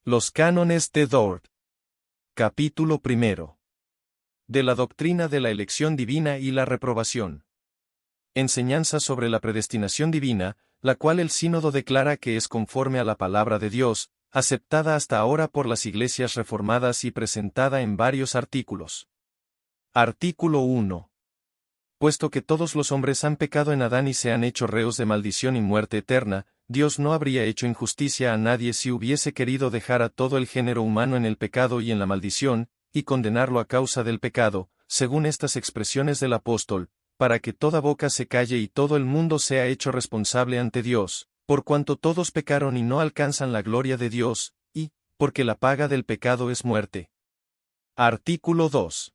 Los cánones de Dort. Capítulo primero. De la doctrina de la elección divina y la reprobación. Enseñanza sobre la predestinación divina, la cual el sínodo declara que es conforme a la palabra de Dios, aceptada hasta ahora por las iglesias reformadas y presentada en varios artículos. Artículo 1. Puesto que todos los hombres han pecado en Adán y se han hecho reos de maldición y muerte eterna, Dios no habría hecho injusticia a nadie si hubiese querido dejar a todo el género humano en el pecado y en la maldición, y condenarlo a causa del pecado, según estas expresiones del apóstol, para que toda boca se calle y todo el mundo sea hecho responsable ante Dios, por cuanto todos pecaron y no alcanzan la gloria de Dios, y, porque la paga del pecado es muerte. Artículo 2.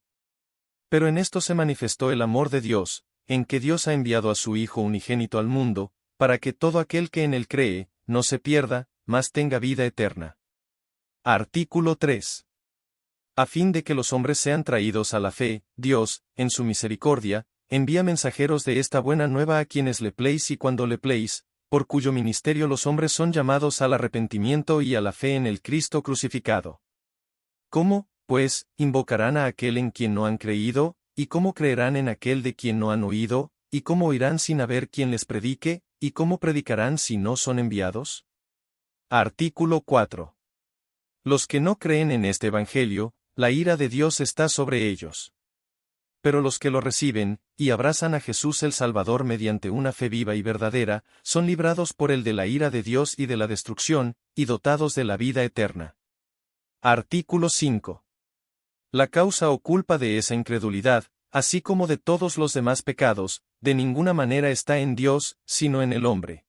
Pero en esto se manifestó el amor de Dios, en que Dios ha enviado a su Hijo unigénito al mundo, para que todo aquel que en él cree, no se pierda, mas tenga vida eterna. Artículo 3. A fin de que los hombres sean traídos a la fe, Dios, en su misericordia, envía mensajeros de esta buena nueva a quienes le pleis y cuando le pleis, por cuyo ministerio los hombres son llamados al arrepentimiento y a la fe en el Cristo crucificado. ¿Cómo, pues, invocarán a aquel en quien no han creído, y cómo creerán en aquel de quien no han oído, y cómo oirán sin haber quien les predique, y cómo predicarán si no son enviados? Artículo 4. Los que no creen en este Evangelio, la ira de Dios está sobre ellos. Pero los que lo reciben, y abrazan a Jesús el Salvador mediante una fe viva y verdadera, son librados por él de la ira de Dios y de la destrucción, y dotados de la vida eterna. Artículo 5. La causa o culpa de esa incredulidad, así como de todos los demás pecados, de ninguna manera está en Dios, sino en el hombre.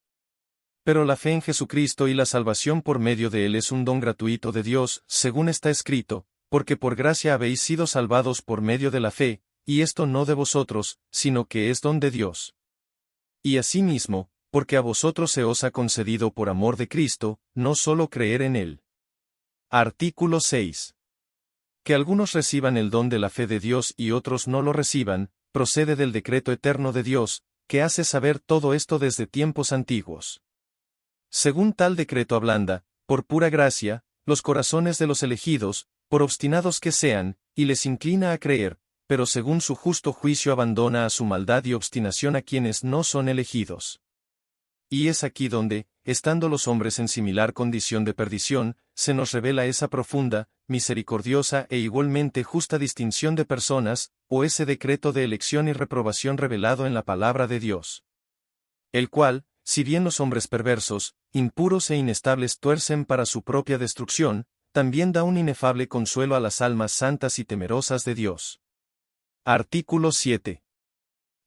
Pero la fe en Jesucristo y la salvación por medio de él es un don gratuito de Dios, según está escrito, porque por gracia habéis sido salvados por medio de la fe, y esto no de vosotros, sino que es don de Dios. Y asimismo, porque a vosotros se os ha concedido por amor de Cristo, no solo creer en él. Artículo 6. Que algunos reciban el don de la fe de Dios y otros no lo reciban, procede del decreto eterno de Dios, que hace saber todo esto desde tiempos antiguos. Según tal decreto ablanda, por pura gracia, los corazones de los elegidos, por obstinados que sean, y les inclina a creer, pero según su justo juicio abandona a su maldad y obstinación a quienes no son elegidos. Y es aquí donde, estando los hombres en similar condición de perdición, se nos revela esa profunda, misericordiosa e igualmente justa distinción de personas, o ese decreto de elección y reprobación revelado en la palabra de Dios. El cual, si bien los hombres perversos, impuros e inestables tuercen para su propia destrucción, también da un inefable consuelo a las almas santas y temerosas de Dios. Artículo 7.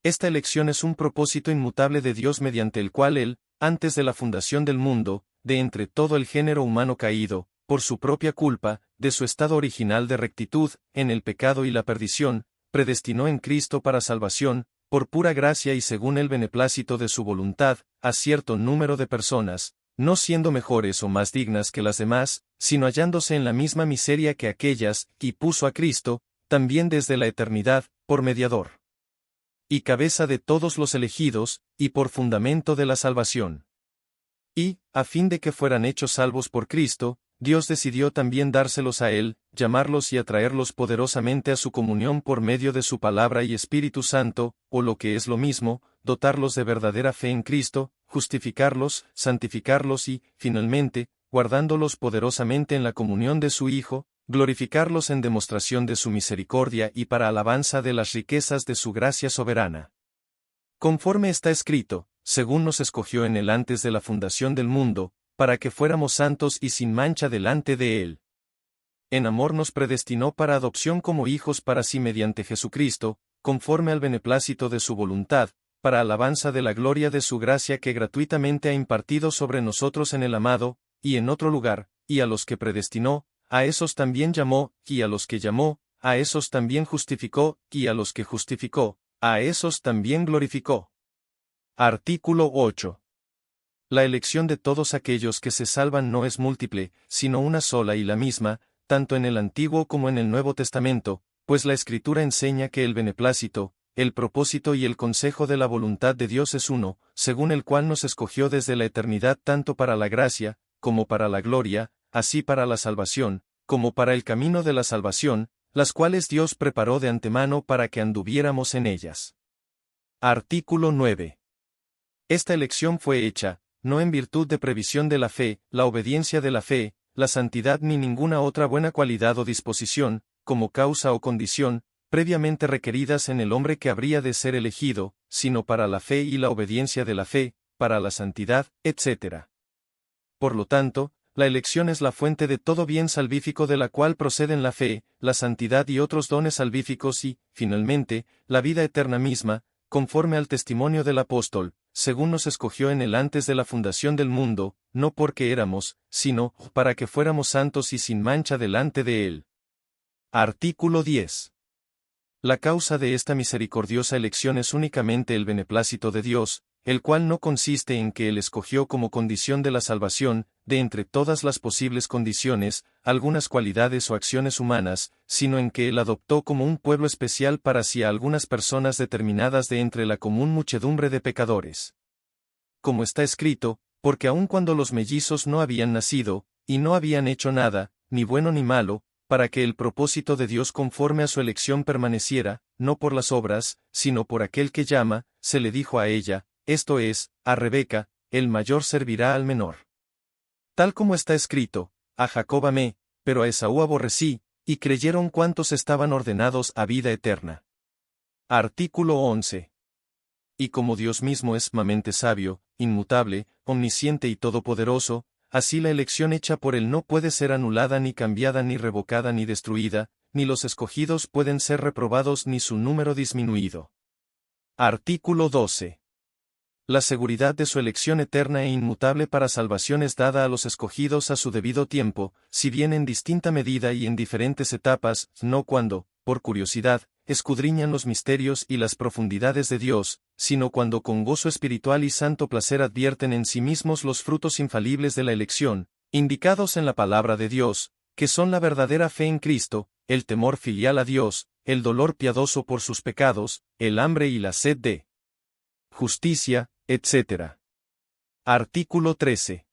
Esta elección es un propósito inmutable de Dios mediante el cual él, antes de la fundación del mundo, de entre todo el género humano caído, por su propia culpa, de su estado original de rectitud, en el pecado y la perdición, predestinó en Cristo para salvación, por pura gracia y según el beneplácito de su voluntad, a cierto número de personas, no siendo mejores o más dignas que las demás, sino hallándose en la misma miseria que aquellas, y puso a Cristo, también desde la eternidad, por mediador y cabeza de todos los elegidos, y por fundamento de la salvación. Y, a fin de que fueran hechos salvos por Cristo, Dios decidió también dárselos a él, llamarlos y atraerlos poderosamente a su comunión por medio de su palabra y Espíritu Santo, o lo que es lo mismo, dotarlos de verdadera fe en Cristo, justificarlos, santificarlos y, finalmente, guardándolos poderosamente en la comunión de su Hijo, glorificarlos en demostración de su misericordia y para alabanza de las riquezas de su gracia soberana. Conforme está escrito, según nos escogió en él antes de la fundación del mundo, para que fuéramos santos y sin mancha delante de él. En amor nos predestinó para adopción como hijos para sí mediante Jesucristo, conforme al beneplácito de su voluntad, para alabanza de la gloria de su gracia que gratuitamente ha impartido sobre nosotros en el amado, y en otro lugar, y a los que predestinó, a esos también llamó, y a los que llamó, a esos también justificó, y a los que justificó, a esos también glorificó. Artículo 8. La elección de todos aquellos que se salvan no es múltiple, sino una sola y la misma, tanto en el Antiguo como en el Nuevo Testamento, pues la Escritura enseña que el beneplácito, el propósito y el consejo de la voluntad de Dios es uno, según el cual nos escogió desde la eternidad tanto para la gracia, como para la gloria, así para la salvación, como para el camino de la salvación, las cuales Dios preparó de antemano para que anduviéramos en ellas. Artículo 9. Esta elección fue hecha, no en virtud de previsión de la fe, la obediencia de la fe, la santidad ni ninguna otra buena cualidad o disposición, como causa o condición, previamente requeridas en el hombre que habría de ser elegido, sino para la fe y la obediencia de la fe, para la santidad, etc. Por lo tanto, la elección es la fuente de todo bien salvífico de la cual proceden la fe, la santidad y otros dones salvíficos y, finalmente, la vida eterna misma, conforme al testimonio del apóstol, según nos escogió en él antes de la fundación del mundo, no porque éramos, sino para que fuéramos santos y sin mancha delante de él. Artículo 10. La causa de esta misericordiosa elección es únicamente el beneplácito de Dios, el cual no consiste en que Él escogió como condición de la salvación, de entre todas las posibles condiciones, algunas cualidades o acciones humanas, sino en que Él adoptó como un pueblo especial para sí a algunas personas determinadas de entre la común muchedumbre de pecadores. Como está escrito, porque aun cuando los mellizos no habían nacido, y no habían hecho nada, ni bueno ni malo, para que el propósito de Dios conforme a su elección permaneciera, no por las obras, sino por aquel que llama, se le dijo a ella, esto es, a Rebeca, el mayor servirá al menor. Tal como está escrito, a Jacob amé, pero a Esaú aborrecí, y creyeron cuantos estaban ordenados a vida eterna. Artículo 11. Y como Dios mismo es sumamente sabio, inmutable, omnisciente y todopoderoso, así la elección hecha por Él no puede ser anulada ni cambiada ni revocada ni destruida, ni los escogidos pueden ser reprobados ni su número disminuido. Artículo 12. La seguridad de su elección eterna e inmutable para salvación es dada a los escogidos a su debido tiempo, si bien en distinta medida y en diferentes etapas, no cuando, por curiosidad, escudriñan los misterios y las profundidades de Dios, sino cuando con gozo espiritual y santo placer advierten en sí mismos los frutos infalibles de la elección, indicados en la palabra de Dios, que son la verdadera fe en Cristo, el temor filial a Dios, el dolor piadoso por sus pecados, el hambre y la sed de justicia, etc. Artículo 13.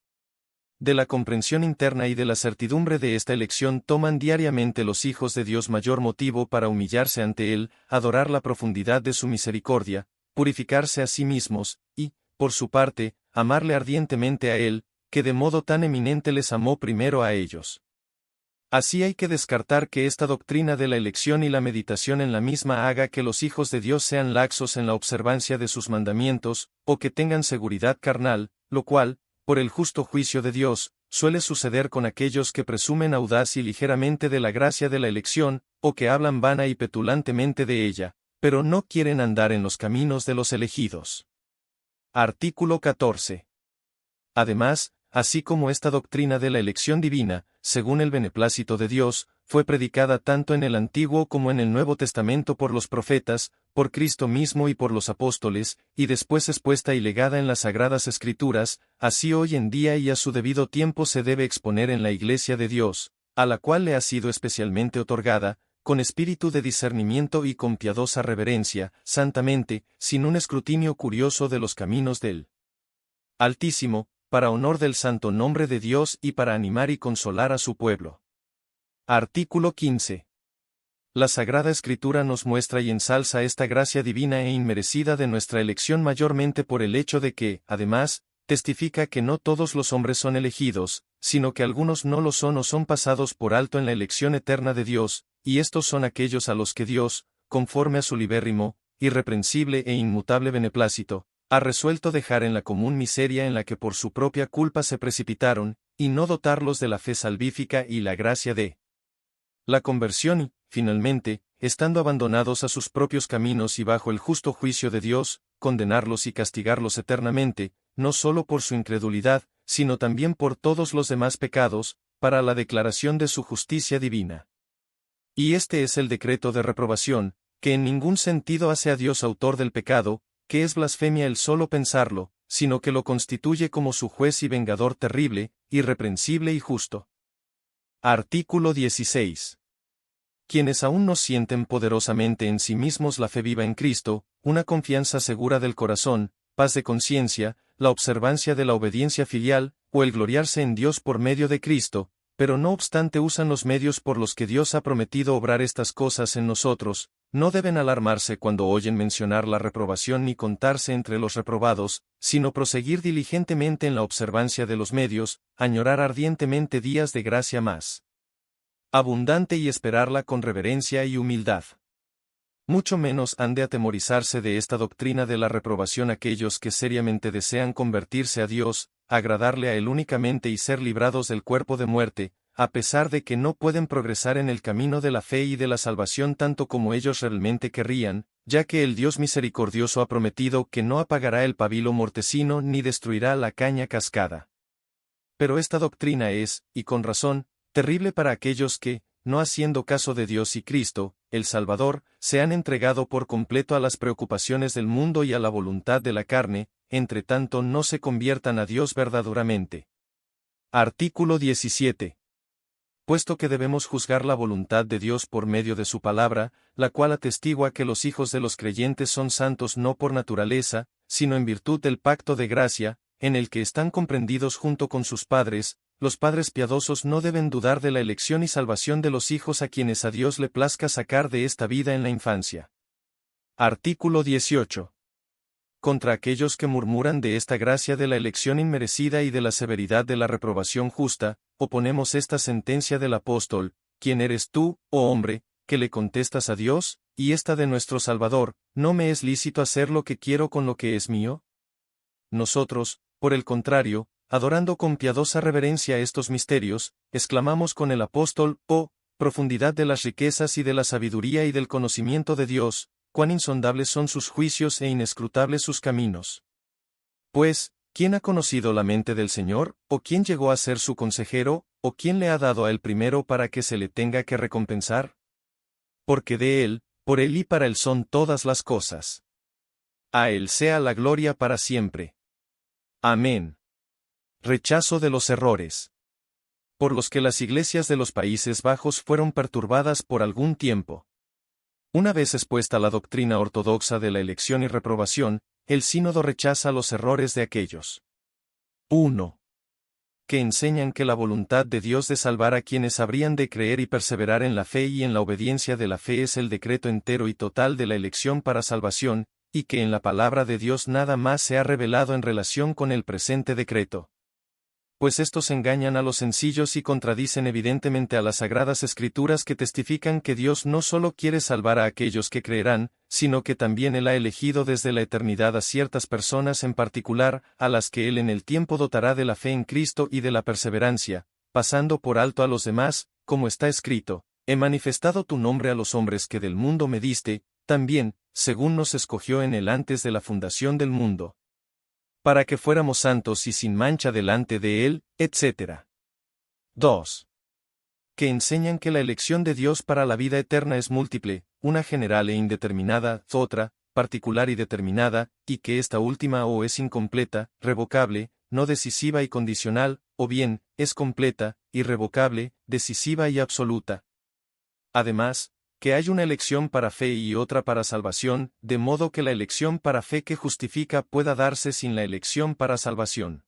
De la comprensión interna y de la certidumbre de esta elección toman diariamente los hijos de Dios mayor motivo para humillarse ante Él, adorar la profundidad de su misericordia, purificarse a sí mismos, y, por su parte, amarle ardientemente a Él, que de modo tan eminente les amó primero a ellos. Así hay que descartar que esta doctrina de la elección y la meditación en la misma haga que los hijos de Dios sean laxos en la observancia de sus mandamientos, o que tengan seguridad carnal, lo cual, por el justo juicio de Dios, suele suceder con aquellos que presumen audaz y ligeramente de la gracia de la elección, o que hablan vana y petulantemente de ella, pero no quieren andar en los caminos de los elegidos. Artículo 14. Además, así como esta doctrina de la elección divina, según el beneplácito de Dios, fue predicada tanto en el Antiguo como en el Nuevo Testamento por los profetas, por Cristo mismo y por los apóstoles, y después expuesta y legada en las Sagradas Escrituras, así hoy en día y a su debido tiempo se debe exponer en la Iglesia de Dios, a la cual le ha sido especialmente otorgada, con espíritu de discernimiento y con piadosa reverencia, santamente, sin un escrutinio curioso de los caminos del Altísimo, para honor del santo nombre de Dios y para animar y consolar a su pueblo. Artículo 15. La Sagrada Escritura nos muestra y ensalza esta gracia divina e inmerecida de nuestra elección mayormente por el hecho de que, además, testifica que no todos los hombres son elegidos, sino que algunos no lo son o son pasados por alto en la elección eterna de Dios, y estos son aquellos a los que Dios, conforme a su libérrimo, irreprensible e inmutable beneplácito, ha resuelto dejar en la común miseria en la que por su propia culpa se precipitaron, y no dotarlos de la fe salvífica y la gracia de la conversión y, finalmente, estando abandonados a sus propios caminos y bajo el justo juicio de Dios, condenarlos y castigarlos eternamente, no solo por su incredulidad, sino también por todos los demás pecados, para la declaración de su justicia divina. Y este es el decreto de reprobación, que en ningún sentido hace a Dios autor del pecado, que es blasfemia el solo pensarlo, sino que lo constituye como su juez y vengador terrible, irreprensible y justo. Artículo 16. Quienes aún no sienten poderosamente en sí mismos la fe viva en Cristo, una confianza segura del corazón, paz de conciencia, la observancia de la obediencia filial, o el gloriarse en Dios por medio de Cristo, pero no obstante usan los medios por los que Dios ha prometido obrar estas cosas en nosotros, no deben alarmarse cuando oyen mencionar la reprobación ni contarse entre los reprobados, sino proseguir diligentemente en la observancia de los medios, añorar ardientemente días de gracia más abundante y esperarla con reverencia y humildad. Mucho menos han de atemorizarse de esta doctrina de la reprobación aquellos que seriamente desean convertirse a Dios, agradarle a Él únicamente y ser librados del cuerpo de muerte, a pesar de que no pueden progresar en el camino de la fe y de la salvación tanto como ellos realmente querrían, ya que el Dios misericordioso ha prometido que no apagará el pabilo mortecino ni destruirá la caña cascada. Pero esta doctrina es, y con razón, terrible para aquellos que, no haciendo caso de Dios y Cristo, el Salvador, se han entregado por completo a las preocupaciones del mundo y a la voluntad de la carne, entre tanto no se conviertan a Dios verdaderamente. Artículo 17. Puesto que debemos juzgar la voluntad de Dios por medio de su palabra, la cual atestigua que los hijos de los creyentes son santos no por naturaleza, sino en virtud del pacto de gracia, en el que están comprendidos junto con sus padres, los padres piadosos no deben dudar de la elección y salvación de los hijos a quienes a Dios le plazca sacar de esta vida en la infancia. Artículo 18. Contra aquellos que murmuran de esta gracia de la elección inmerecida y de la severidad de la reprobación justa, oponemos esta sentencia del apóstol: ¿Quién eres tú, oh hombre, que le contestas a Dios? Y esta de nuestro Salvador: ¿no me es lícito hacer lo que quiero con lo que es mío? Nosotros, por el contrario, adorando con piadosa reverencia estos misterios, exclamamos con el apóstol: «Oh, profundidad de las riquezas y de la sabiduría y del conocimiento de Dios, cuán insondables son sus juicios e inescrutables sus caminos». Pues, ¿quién ha conocido la mente del Señor, o quién llegó a ser su consejero, o quién le ha dado a él primero para que se le tenga que recompensar? Porque de él, por él y para él son todas las cosas. A él sea la gloria para siempre. Amén. Rechazo de los errores. Por los que las iglesias de los Países Bajos fueron perturbadas por algún tiempo. Una vez expuesta la doctrina ortodoxa de la elección y reprobación, el sínodo rechaza los errores de aquellos 1. Que enseñan que la voluntad de Dios de salvar a quienes habrían de creer y perseverar en la fe y en la obediencia de la fe es el decreto entero y total de la elección para salvación, y que en la palabra de Dios nada más se ha revelado en relación con el presente decreto. Pues estos engañan a los sencillos y contradicen evidentemente a las sagradas escrituras que testifican que Dios no solo quiere salvar a aquellos que creerán, sino que también Él ha elegido desde la eternidad a ciertas personas en particular, a las que Él en el tiempo dotará de la fe en Cristo y de la perseverancia, pasando por alto a los demás, como está escrito: «He manifestado tu nombre a los hombres que del mundo me diste, también, según nos escogió en Él antes de la fundación del mundo, para que fuéramos santos y sin mancha delante de Él», etc. 2. Que enseñan que la elección de Dios para la vida eterna es múltiple, una general e indeterminada, otra, particular y determinada, y que esta última o es incompleta, revocable, no decisiva y condicional, o bien, es completa, irrevocable, decisiva y absoluta. Además, que hay una elección para fe y otra para salvación, de modo que la elección para fe que justifica pueda darse sin la elección para salvación.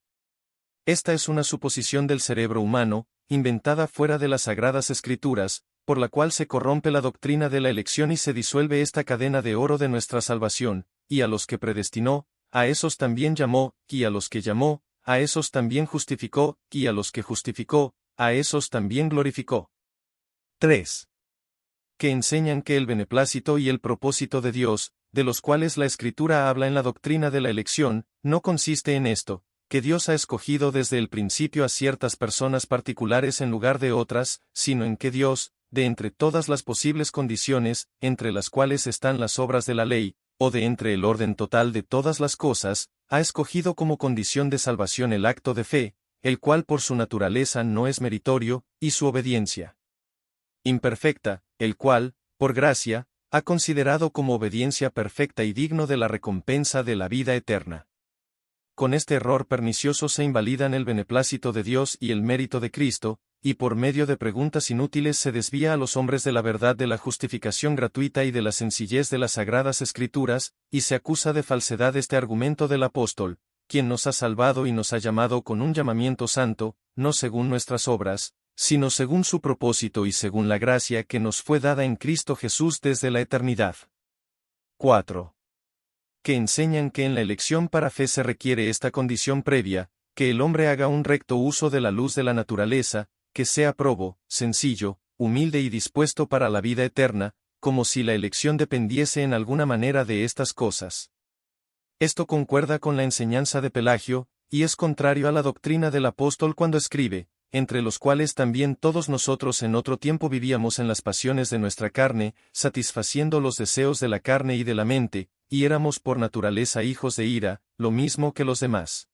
Esta es una suposición del cerebro humano, inventada fuera de las sagradas escrituras, por la cual se corrompe la doctrina de la elección y se disuelve esta cadena de oro de nuestra salvación, y a los que predestinó, a esos también llamó, y a los que llamó, a esos también justificó, y a los que justificó, a esos también glorificó. 3. Que enseñan que el beneplácito y el propósito de Dios, de los cuales la Escritura habla en la doctrina de la elección, no consiste en esto, que Dios ha escogido desde el principio a ciertas personas particulares en lugar de otras, sino en que Dios, de entre todas las posibles condiciones, entre las cuales están las obras de la ley, o de entre el orden total de todas las cosas, ha escogido como condición de salvación el acto de fe, el cual por su naturaleza no es meritorio, y su obediencia imperfecta, el cual, por gracia, ha considerado como obediencia perfecta y digno de la recompensa de la vida eterna. Con este error pernicioso se invalidan el beneplácito de Dios y el mérito de Cristo, y por medio de preguntas inútiles se desvía a los hombres de la verdad de la justificación gratuita y de la sencillez de las sagradas escrituras, y se acusa de falsedad este argumento del apóstol: quien nos ha salvado y nos ha llamado con un llamamiento santo, no según nuestras obras, sino según su propósito y según la gracia que nos fue dada en Cristo Jesús desde la eternidad. 4. Que enseñan que en la elección para fe se requiere esta condición previa, que el hombre haga un recto uso de la luz de la naturaleza, que sea probo, sencillo, humilde y dispuesto para la vida eterna, como si la elección dependiese en alguna manera de estas cosas. Esto concuerda con la enseñanza de Pelagio, y es contrario a la doctrina del apóstol cuando escribe, entre los cuales también todos nosotros en otro tiempo vivíamos en las pasiones de nuestra carne, satisfaciendo los deseos de la carne y de la mente, y éramos por naturaleza hijos de ira, lo mismo que los demás.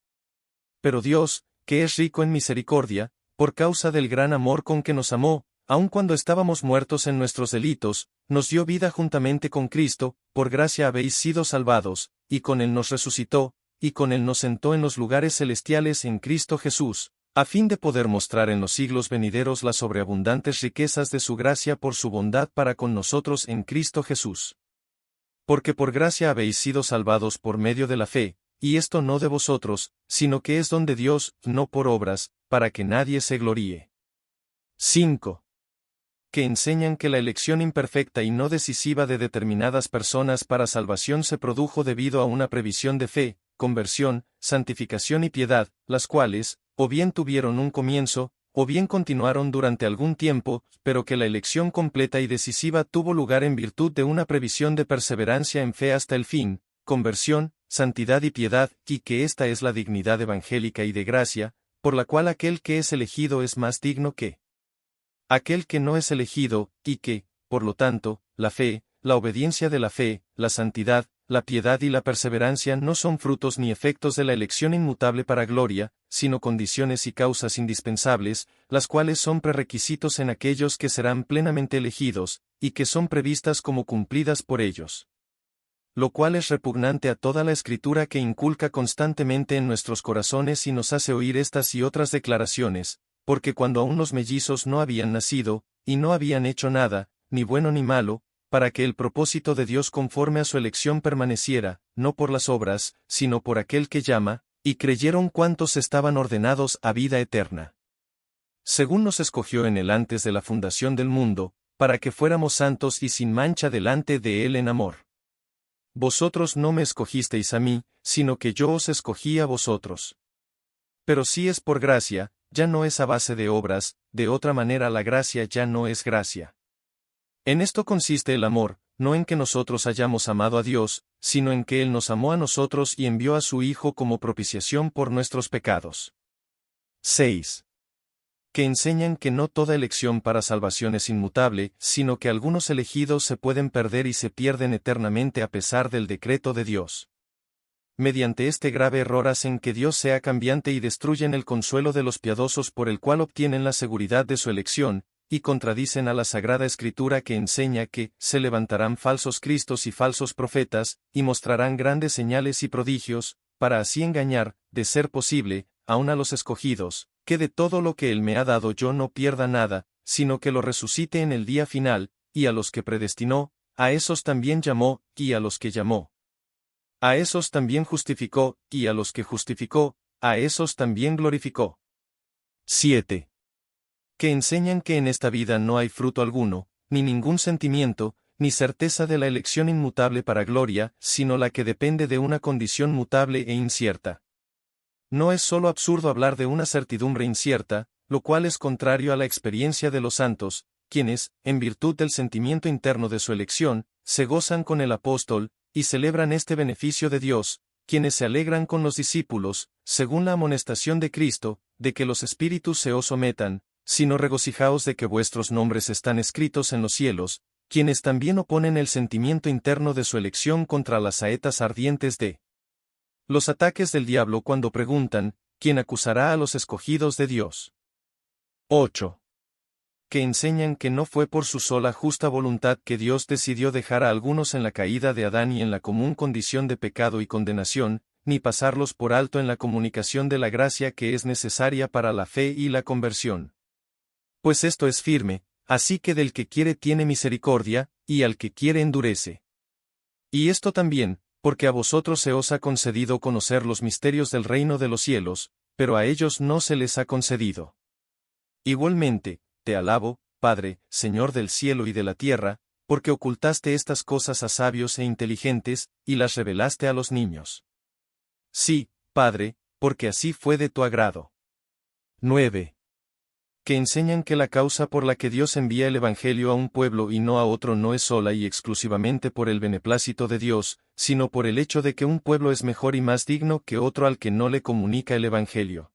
Pero Dios, que es rico en misericordia, por causa del gran amor con que nos amó, aun cuando estábamos muertos en nuestros delitos, nos dio vida juntamente con Cristo, por gracia habéis sido salvados, y con Él nos resucitó, y con Él nos sentó en los lugares celestiales en Cristo Jesús, a fin de poder mostrar en los siglos venideros las sobreabundantes riquezas de su gracia por su bondad para con nosotros en Cristo Jesús. Porque por gracia habéis sido salvados por medio de la fe, y esto no de vosotros, sino que es don de Dios, no por obras, para que nadie se gloríe. 5. Que enseñan que la elección imperfecta y no decisiva de determinadas personas para salvación se produjo debido a una previsión de fe, conversión, santificación y piedad, las cuales, o bien tuvieron un comienzo, o bien continuaron durante algún tiempo, pero que la elección completa y decisiva tuvo lugar en virtud de una previsión de perseverancia en fe hasta el fin, conversión, santidad y piedad, y que esta es la dignidad evangélica y de gracia, por la cual aquel que es elegido es más digno que aquel que no es elegido, y que, por lo tanto, la fe, la obediencia de la fe, la santidad, la piedad y la perseverancia no son frutos ni efectos de la elección inmutable para gloria, sino condiciones y causas indispensables, las cuales son prerequisitos en aquellos que serán plenamente elegidos, y que son previstas como cumplidas por ellos. Lo cual es repugnante a toda la Escritura que inculca constantemente en nuestros corazones y nos hace oír estas y otras declaraciones, porque cuando aún los mellizos no habían nacido, y no habían hecho nada, ni bueno ni malo, para que el propósito de Dios conforme a su elección permaneciera, no por las obras, sino por aquel que llama, y creyeron cuantos estaban ordenados a vida eterna. Según nos escogió en él antes de la fundación del mundo, para que fuéramos santos y sin mancha delante de él en amor. Vosotros no me escogisteis a mí, sino que yo os escogí a vosotros. Pero si es por gracia, ya no es a base de obras, de otra manera la gracia ya no es gracia. En esto consiste el amor, no en que nosotros hayamos amado a Dios, sino en que Él nos amó a nosotros y envió a su Hijo como propiciación por nuestros pecados. 6. Que enseñan que no toda elección para salvación es inmutable, sino que algunos elegidos se pueden perder y se pierden eternamente a pesar del decreto de Dios. Mediante este grave error hacen que Dios sea cambiante y destruyen el consuelo de los piadosos por el cual obtienen la seguridad de su elección, y contradicen a la Sagrada Escritura que enseña que se levantarán falsos cristos y falsos profetas, y mostrarán grandes señales y prodigios, para así engañar, de ser posible, aun a los escogidos, que de todo lo que Él me ha dado yo no pierda nada, sino que lo resucite en el día final, y a los que predestinó, a esos también llamó, y a los que llamó, a esos también justificó, y a los que justificó, a esos también glorificó. 7. Que enseñan que en esta vida no hay fruto alguno, ni ningún sentimiento, ni certeza de la elección inmutable para gloria, sino la que depende de una condición mutable e incierta. No es sólo absurdo hablar de una certidumbre incierta, lo cual es contrario a la experiencia de los santos, quienes, en virtud del sentimiento interno de su elección, se gozan con el apóstol, y celebran este beneficio de Dios, quienes se alegran con los discípulos, según la amonestación de Cristo, de que los espíritus se os sometan, sino regocijaos de que vuestros nombres están escritos en los cielos, quienes también oponen el sentimiento interno de su elección contra las saetas ardientes de los ataques del diablo cuando preguntan, ¿quién acusará a los escogidos de Dios? 8. Que enseñan que no fue por su sola justa voluntad que Dios decidió dejar a algunos en la caída de Adán y en la común condición de pecado y condenación, ni pasarlos por alto en la comunicación de la gracia que es necesaria para la fe y la conversión. Pues esto es firme, así que del que quiere tiene misericordia, y al que quiere endurece. Y esto también, porque a vosotros se os ha concedido conocer los misterios del reino de los cielos, pero a ellos no se les ha concedido. Igualmente, te alabo, Padre, Señor del cielo y de la tierra, porque ocultaste estas cosas a sabios e inteligentes, y las revelaste a los niños. Sí, Padre, porque así fue de tu agrado. 9. Que enseñan que la causa por la que Dios envía el Evangelio a un pueblo y no a otro no es sola y exclusivamente por el beneplácito de Dios, sino por el hecho de que un pueblo es mejor y más digno que otro al que no le comunica el Evangelio.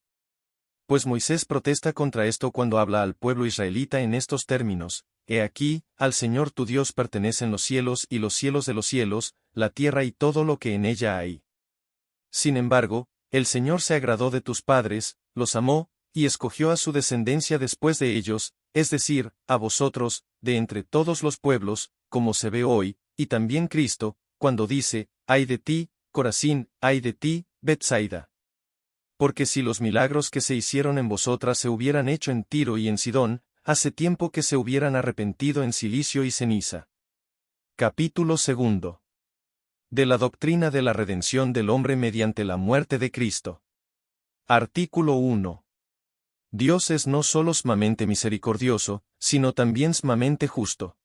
Pues Moisés protesta contra esto cuando habla al pueblo israelita en estos términos: He aquí, al Señor tu Dios pertenecen los cielos y los cielos de los cielos, la tierra y todo lo que en ella hay. Sin embargo, el Señor se agradó de tus padres, los amó, y escogió a su descendencia después de ellos, es decir, a vosotros, de entre todos los pueblos, como se ve hoy, y también Cristo, cuando dice: Ay de ti, Corazín, ay de ti, Betsaida. Porque si los milagros que se hicieron en vosotras se hubieran hecho en Tiro y en Sidón, hace tiempo que se hubieran arrepentido en cilicio y ceniza. Capítulo 2. De la doctrina de la redención del hombre mediante la muerte de Cristo. Artículo 1. Dios es no solo sumamente misericordioso, sino también sumamente justo.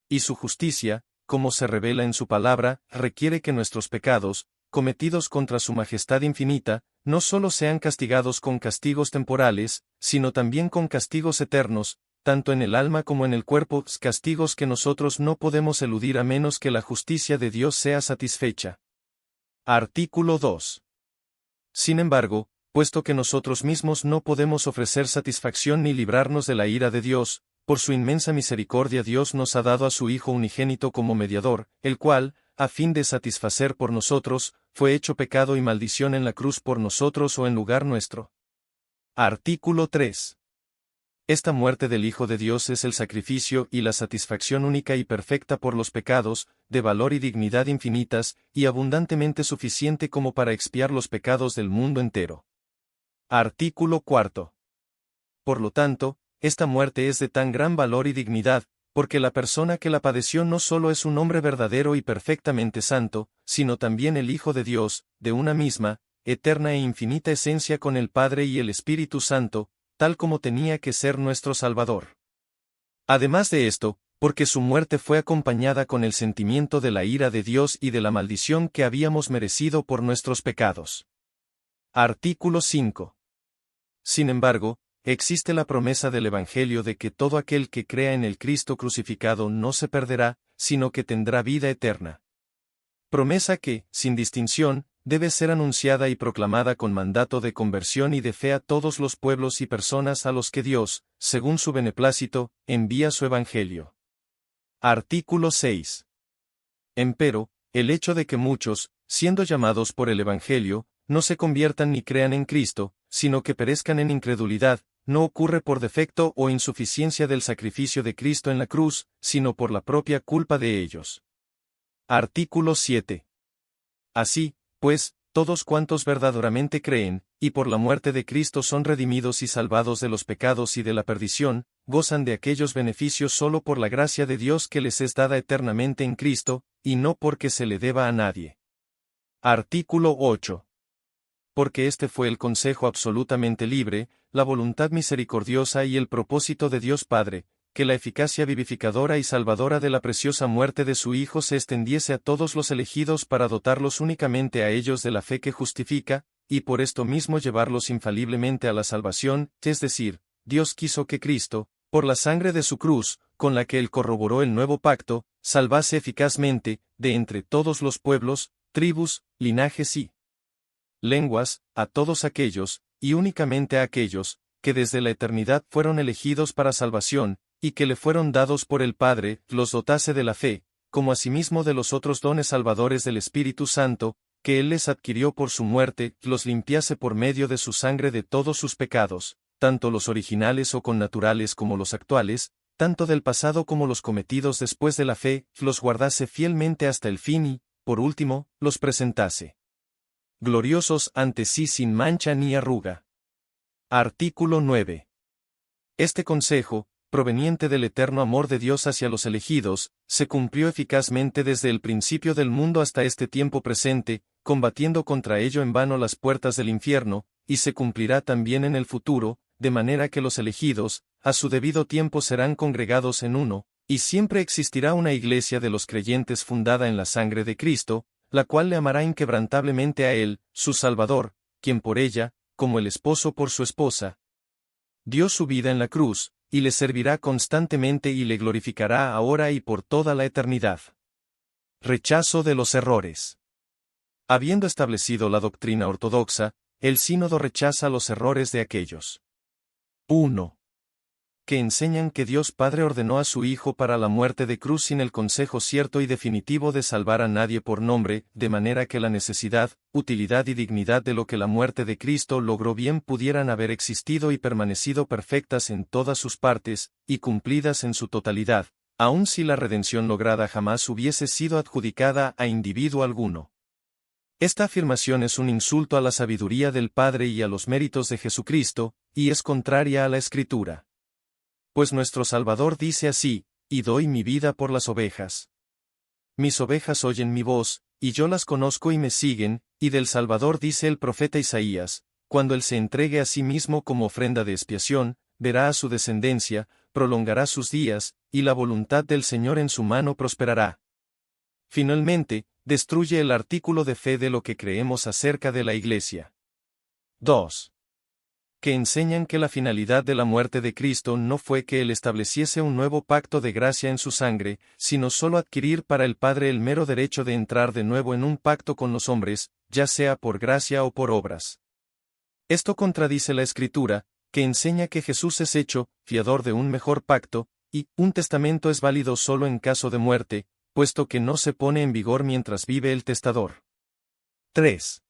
Y su justicia, como se revela en su palabra, requiere que nuestros pecados, cometidos contra su majestad infinita, no solo sean castigados con castigos temporales, sino también con castigos eternos, tanto en el alma como en el cuerpo, castigos que nosotros no podemos eludir a menos que la justicia de Dios sea satisfecha. Artículo 2. Sin embargo, puesto que nosotros mismos no podemos ofrecer satisfacción ni librarnos de la ira de Dios, por su inmensa misericordia Dios nos ha dado a su Hijo unigénito como mediador, el cual, a fin de satisfacer por nosotros, fue hecho pecado y maldición en la cruz por nosotros o en lugar nuestro. Artículo 3. Esta muerte del Hijo de Dios es el sacrificio y la satisfacción única y perfecta por los pecados, de valor y dignidad infinitas, y abundantemente suficiente como para expiar los pecados del mundo entero. Artículo 4. Por lo tanto, esta muerte es de tan gran valor y dignidad, porque la persona que la padeció no solo es un hombre verdadero y perfectamente santo, sino también el Hijo de Dios, de una misma, eterna e infinita esencia con el Padre y el Espíritu Santo, tal como tenía que ser nuestro Salvador. Además de esto, porque su muerte fue acompañada con el sentimiento de la ira de Dios y de la maldición que habíamos merecido por nuestros pecados. Artículo 5. Sin embargo, existe la promesa del Evangelio de que todo aquel que crea en el Cristo crucificado no se perderá, sino que tendrá vida eterna. Promesa que, sin distinción, debe ser anunciada y proclamada con mandato de conversión y de fe a todos los pueblos y personas a los que Dios, según su beneplácito, envía su Evangelio. Artículo 6. Empero, el hecho de que muchos, siendo llamados por el Evangelio, no se conviertan ni crean en Cristo, sino que perezcan en incredulidad, no ocurre por defecto o insuficiencia del sacrificio de Cristo en la cruz, sino por la propia culpa de ellos. Artículo 7. Así, pues, todos cuantos verdaderamente creen, y por la muerte de Cristo son redimidos y salvados de los pecados y de la perdición, gozan de aquellos beneficios solo por la gracia de Dios que les es dada eternamente en Cristo, y no porque se le deba a nadie. Artículo 8. Porque este fue el consejo absolutamente libre, la voluntad misericordiosa y el propósito de Dios Padre, que la eficacia vivificadora y salvadora de la preciosa muerte de su Hijo se extendiese a todos los elegidos para dotarlos únicamente a ellos de la fe que justifica, y por esto mismo llevarlos infaliblemente a la salvación, es decir, Dios quiso que Cristo, por la sangre de su cruz, con la que él corroboró el nuevo pacto, salvase eficazmente, de entre todos los pueblos, tribus, linajes y lenguas, a todos aquellos, y únicamente a aquellos, que desde la eternidad fueron elegidos para salvación, y que le fueron dados por el Padre, los dotase de la fe, como asimismo de los otros dones salvadores del Espíritu Santo, que Él les adquirió por su muerte, los limpiase por medio de su sangre de todos sus pecados, tanto los originales o connaturales como los actuales, tanto del pasado como los cometidos después de la fe, los guardase fielmente hasta el fin y, por último, los presentase gloriosos ante sí sin mancha ni arruga. Artículo 9. Este consejo, proveniente del eterno amor de Dios hacia los elegidos, se cumplió eficazmente desde el principio del mundo hasta este tiempo presente, combatiendo contra ello en vano las puertas del infierno, y se cumplirá también en el futuro, de manera que los elegidos, a su debido tiempo serán congregados en uno, y siempre existirá una iglesia de los creyentes fundada en la sangre de Cristo, la cual le amará inquebrantablemente a Él, su Salvador, quien por ella, como el esposo por su esposa, dio su vida en la cruz, y le servirá constantemente y le glorificará ahora y por toda la eternidad. Rechazo de los errores. Habiendo establecido la doctrina ortodoxa, el sínodo rechaza los errores de aquellos 1. Que enseñan que Dios Padre ordenó a su Hijo para la muerte de cruz sin el consejo cierto y definitivo de salvar a nadie por nombre, de manera que la necesidad, utilidad y dignidad de lo que la muerte de Cristo logró bien pudieran haber existido y permanecido perfectas en todas sus partes, y cumplidas en su totalidad, aun si la redención lograda jamás hubiese sido adjudicada a individuo alguno. Esta afirmación es un insulto a la sabiduría del Padre y a los méritos de Jesucristo, y es contraria a la Escritura. Pues nuestro Salvador dice así, y doy mi vida por las ovejas. Mis ovejas oyen mi voz, y yo las conozco y me siguen, y del Salvador dice el profeta Isaías, cuando él se entregue a sí mismo como ofrenda de expiación, verá a su descendencia, prolongará sus días, y la voluntad del Señor en su mano prosperará. Finalmente, destruye el artículo de fe de lo que creemos acerca de la Iglesia. 2. Que enseñan que la finalidad de la muerte de Cristo no fue que Él estableciese un nuevo pacto de gracia en su sangre, sino solo adquirir para el Padre el mero derecho de entrar de nuevo en un pacto con los hombres, ya sea por gracia o por obras. Esto contradice la Escritura, que enseña que Jesús es hecho, fiador de un mejor pacto, y un testamento es válido solo en caso de muerte, puesto que no se pone en vigor mientras vive el testador. 3.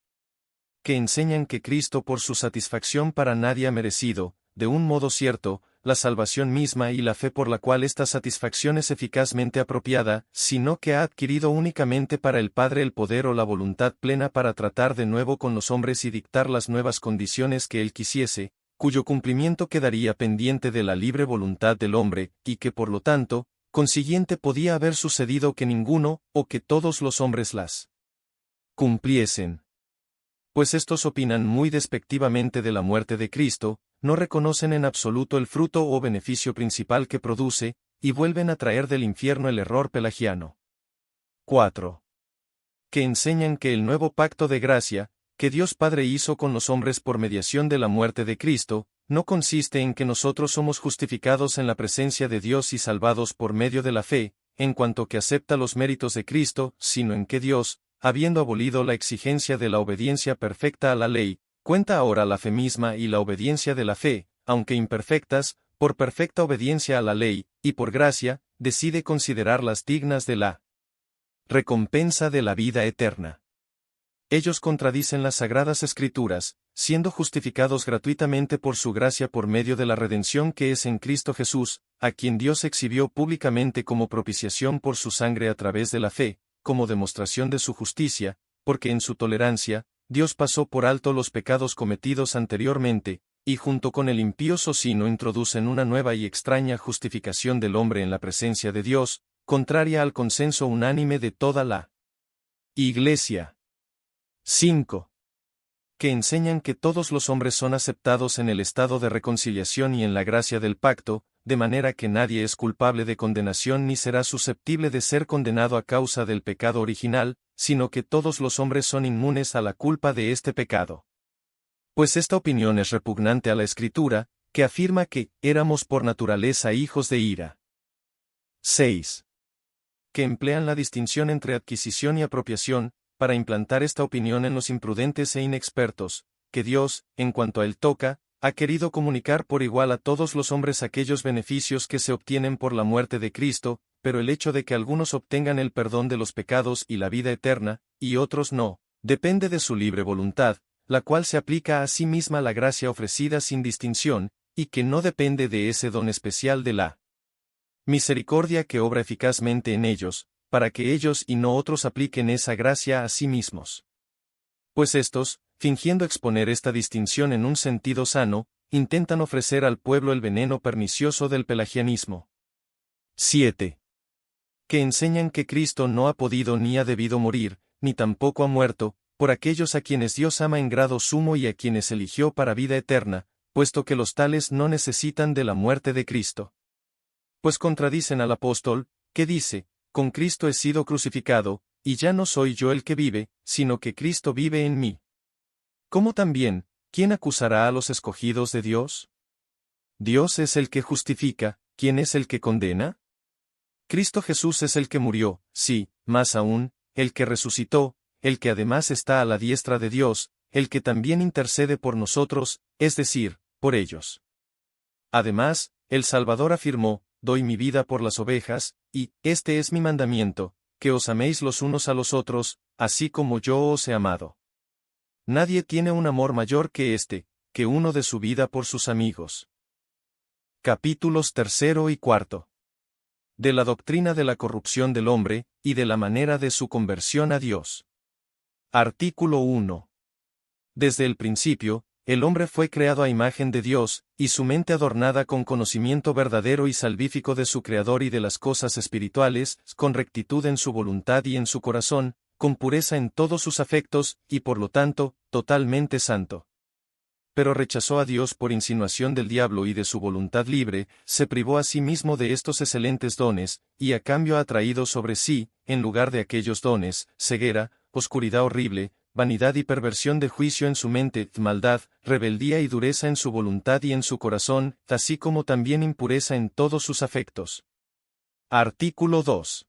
Que enseñan que Cristo por su satisfacción para nadie ha merecido, de un modo cierto, la salvación misma y la fe por la cual esta satisfacción es eficazmente apropiada, sino que ha adquirido únicamente para el Padre el poder o la voluntad plena para tratar de nuevo con los hombres y dictar las nuevas condiciones que Él quisiese, cuyo cumplimiento quedaría pendiente de la libre voluntad del hombre, y que por lo tanto, consiguiente podía haber sucedido que ninguno, o que todos los hombres las cumpliesen. Pues estos opinan muy despectivamente de la muerte de Cristo, no reconocen en absoluto el fruto o beneficio principal que produce, y vuelven a traer del infierno el error pelagiano. 4. Que enseñan que el nuevo pacto de gracia, que Dios Padre hizo con los hombres por mediación de la muerte de Cristo, no consiste en que nosotros somos justificados en la presencia de Dios y salvados por medio de la fe, en cuanto que acepta los méritos de Cristo, sino en que Dios, habiendo abolido la exigencia de la obediencia perfecta a la ley, cuenta ahora la fe misma y la obediencia de la fe, aunque imperfectas, por perfecta obediencia a la ley, y por gracia, decide considerarlas dignas de la recompensa de la vida eterna. Ellos contradicen las sagradas Escrituras, siendo justificados gratuitamente por su gracia por medio de la redención que es en Cristo Jesús, a quien Dios exhibió públicamente como propiciación por su sangre a través de la fe, como demostración de su justicia, porque en su tolerancia, Dios pasó por alto los pecados cometidos anteriormente, y junto con el impío socino introducen una nueva y extraña justificación del hombre en la presencia de Dios, contraria al consenso unánime de toda la Iglesia. 5. Que enseñan que todos los hombres son aceptados en el estado de reconciliación y en la gracia del pacto, de manera que nadie es culpable de condenación ni será susceptible de ser condenado a causa del pecado original, sino que todos los hombres son inmunes a la culpa de este pecado. Pues esta opinión es repugnante a la Escritura, que afirma que éramos por naturaleza hijos de ira. 6. Que emplean la distinción entre adquisición y apropiación, para implantar esta opinión en los imprudentes e inexpertos, que Dios, en cuanto a él toca, ha querido comunicar por igual a todos los hombres aquellos beneficios que se obtienen por la muerte de Cristo, pero el hecho de que algunos obtengan el perdón de los pecados y la vida eterna, y otros no, depende de su libre voluntad, la cual se aplica a sí misma la gracia ofrecida sin distinción, y que no depende de ese don especial de la misericordia que obra eficazmente en ellos, para que ellos y no otros apliquen esa gracia a sí mismos. Pues estos, fingiendo exponer esta distinción en un sentido sano, intentan ofrecer al pueblo el veneno pernicioso del pelagianismo. 7. Que enseñan que Cristo no ha podido ni ha debido morir, ni tampoco ha muerto, por aquellos a quienes Dios ama en grado sumo y a quienes eligió para vida eterna, puesto que los tales no necesitan de la muerte de Cristo. Pues contradicen al apóstol, que dice, con Cristo he sido crucificado, y ya no soy yo el que vive, sino que Cristo vive en mí. ¿Cómo también, quién acusará a los escogidos de Dios? Dios es el que justifica, ¿quién es el que condena? Cristo Jesús es el que murió, sí, más aún, el que resucitó, el que además está a la diestra de Dios, el que también intercede por nosotros, es decir, por ellos. Además, el Salvador afirmó, doy mi vida por las ovejas, y, este es mi mandamiento, que os améis los unos a los otros, así como yo os he amado. Nadie tiene un amor mayor que este, que uno de su vida por sus amigos. Capítulos 3 y 4. De la doctrina de la corrupción del hombre, y de la manera de su conversión a Dios. Artículo 1. Desde el principio, el hombre fue creado a imagen de Dios, y su mente adornada con conocimiento verdadero y salvífico de su Creador y de las cosas espirituales, con rectitud en su voluntad y en su corazón, con pureza en todos sus afectos, y por lo tanto, totalmente santo. Pero rechazó a Dios por insinuación del diablo y de su voluntad libre, se privó a sí mismo de estos excelentes dones, y a cambio ha traído sobre sí, en lugar de aquellos dones, ceguera, oscuridad horrible, vanidad y perversión de juicio en su mente, maldad, rebeldía y dureza en su voluntad y en su corazón, así como también impureza en todos sus afectos. Artículo 2.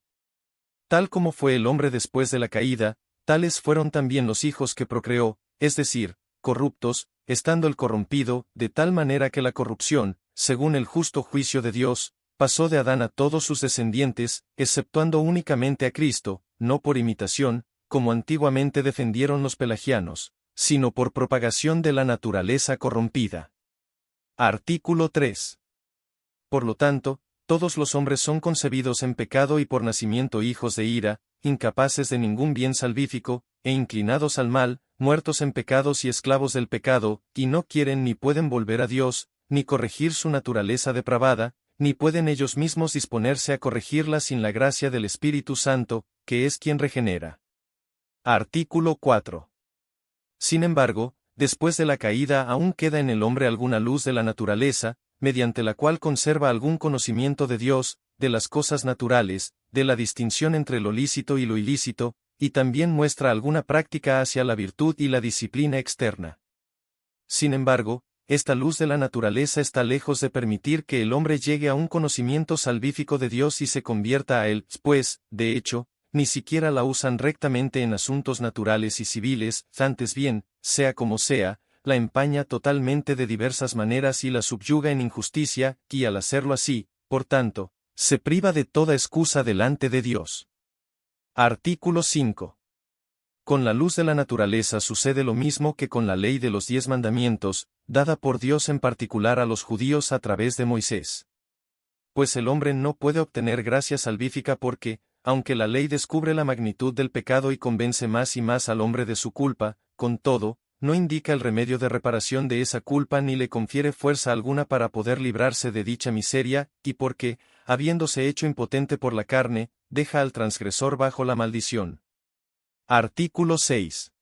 Tal como fue el hombre después de la caída, tales fueron también los hijos que procreó, es decir, corruptos, estando el corrompido, de tal manera que la corrupción, según el justo juicio de Dios, pasó de Adán a todos sus descendientes, exceptuando únicamente a Cristo, no por imitación, como antiguamente defendieron los pelagianos, sino por propagación de la naturaleza corrompida. Artículo 3. Por lo tanto, todos los hombres son concebidos en pecado y por nacimiento hijos de ira, incapaces de ningún bien salvífico, e inclinados al mal, muertos en pecados y esclavos del pecado, y no quieren ni pueden volver a Dios, ni corregir su naturaleza depravada, ni pueden ellos mismos disponerse a corregirla sin la gracia del Espíritu Santo, que es quien regenera. Artículo 4. Sin embargo, después de la caída aún queda en el hombre alguna luz de la naturaleza, mediante la cual conserva algún conocimiento de Dios, de las cosas naturales, de la distinción entre lo lícito y lo ilícito, y también muestra alguna práctica hacia la virtud y la disciplina externa. Sin embargo, esta luz de la naturaleza está lejos de permitir que el hombre llegue a un conocimiento salvífico de Dios y se convierta a él, pues, de hecho, ni siquiera la usan rectamente en asuntos naturales y civiles, antes bien, sea como sea, la empaña totalmente de diversas maneras y la subyuga en injusticia, y al hacerlo así, por tanto, se priva de toda excusa delante de Dios. Artículo 5. Con la luz de la naturaleza sucede lo mismo que con la ley de los 10 mandamientos, dada por Dios en particular a los judíos a través de Moisés. Pues el hombre no puede obtener gracia salvífica porque, aunque la ley descubre la magnitud del pecado y convence más y más al hombre de su culpa, con todo, no indica el remedio de reparación de esa culpa ni le confiere fuerza alguna para poder librarse de dicha miseria, y porque, habiéndose hecho impotente por la carne, deja al transgresor bajo la maldición. Artículo 6.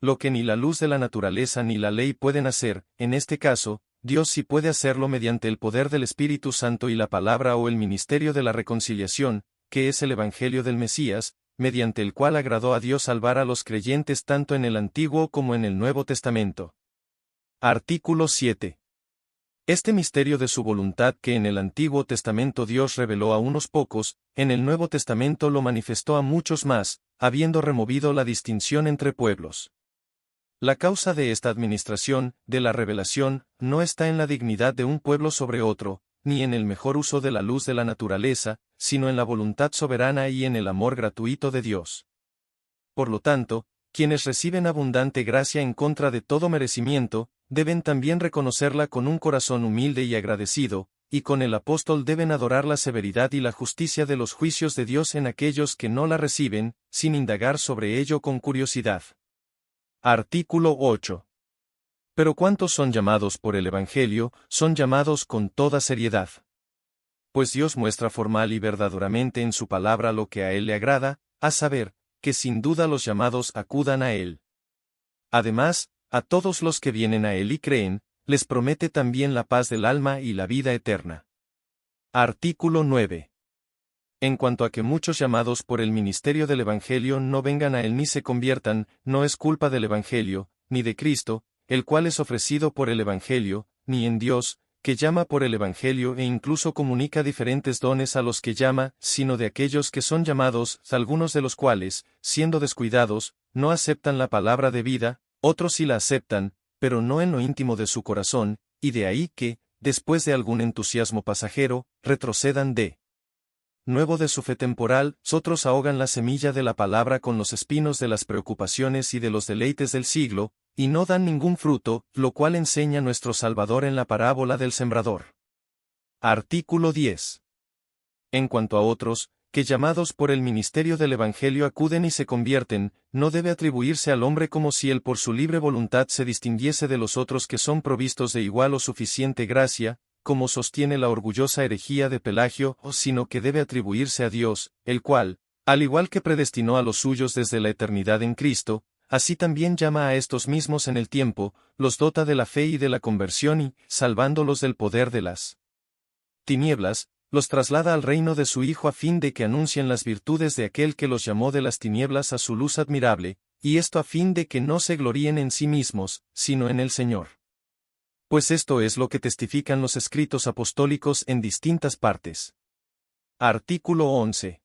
Lo que ni la luz de la naturaleza ni la ley pueden hacer, en este caso, Dios sí puede hacerlo mediante el poder del Espíritu Santo y la palabra o el ministerio de la reconciliación, que es el Evangelio del Mesías, mediante el cual agradó a Dios salvar a los creyentes tanto en el Antiguo como en el Nuevo Testamento. Artículo 7. Este misterio de su voluntad que en el Antiguo Testamento Dios reveló a unos pocos, en el Nuevo Testamento lo manifestó a muchos más, habiendo removido la distinción entre pueblos. La causa de esta administración, de la revelación, no está en la dignidad de un pueblo sobre otro, ni en el mejor uso de la luz de la naturaleza, sino en la voluntad soberana y en el amor gratuito de Dios. Por lo tanto, quienes reciben abundante gracia en contra de todo merecimiento, deben también reconocerla con un corazón humilde y agradecido, y con el apóstol deben adorar la severidad y la justicia de los juicios de Dios en aquellos que no la reciben, sin indagar sobre ello con curiosidad. Artículo 8. Pero cuantos son llamados por el Evangelio, son llamados con toda seriedad. Pues Dios muestra formal y verdaderamente en su palabra lo que a Él le agrada, a saber, que sin duda los llamados acudan a Él. Además, a todos los que vienen a Él y creen, les promete también la paz del alma y la vida eterna. Artículo 9. En cuanto a que muchos llamados por el ministerio del Evangelio no vengan a él ni se conviertan, no es culpa del Evangelio, ni de Cristo, el cual es ofrecido por el Evangelio, ni en Dios, que llama por el Evangelio e incluso comunica diferentes dones a los que llama, sino de aquellos que son llamados, algunos de los cuales, siendo descuidados, no aceptan la palabra de vida, otros sí la aceptan, pero no en lo íntimo de su corazón, y de ahí que, después de algún entusiasmo pasajero, retrocedan de nuevo de su fe temporal, otros ahogan la semilla de la palabra con los espinos de las preocupaciones y de los deleites del siglo, y no dan ningún fruto, lo cual enseña nuestro Salvador en la parábola del sembrador. Artículo 10. En cuanto a otros, que llamados por el ministerio del Evangelio acuden y se convierten, no debe atribuirse al hombre como si él por su libre voluntad se distinguiese de los otros que son provistos de igual o suficiente gracia, como sostiene la orgullosa herejía de Pelagio, sino que debe atribuirse a Dios, el cual, al igual que predestinó a los suyos desde la eternidad en Cristo, así también llama a estos mismos en el tiempo, los dota de la fe y de la conversión y, salvándolos del poder de las tinieblas, los traslada al reino de su Hijo a fin de que anuncien las virtudes de aquel que los llamó de las tinieblas a su luz admirable, y esto a fin de que no se gloríen en sí mismos, sino en el Señor. Pues esto es lo que testifican los escritos apostólicos en distintas partes. Artículo 11.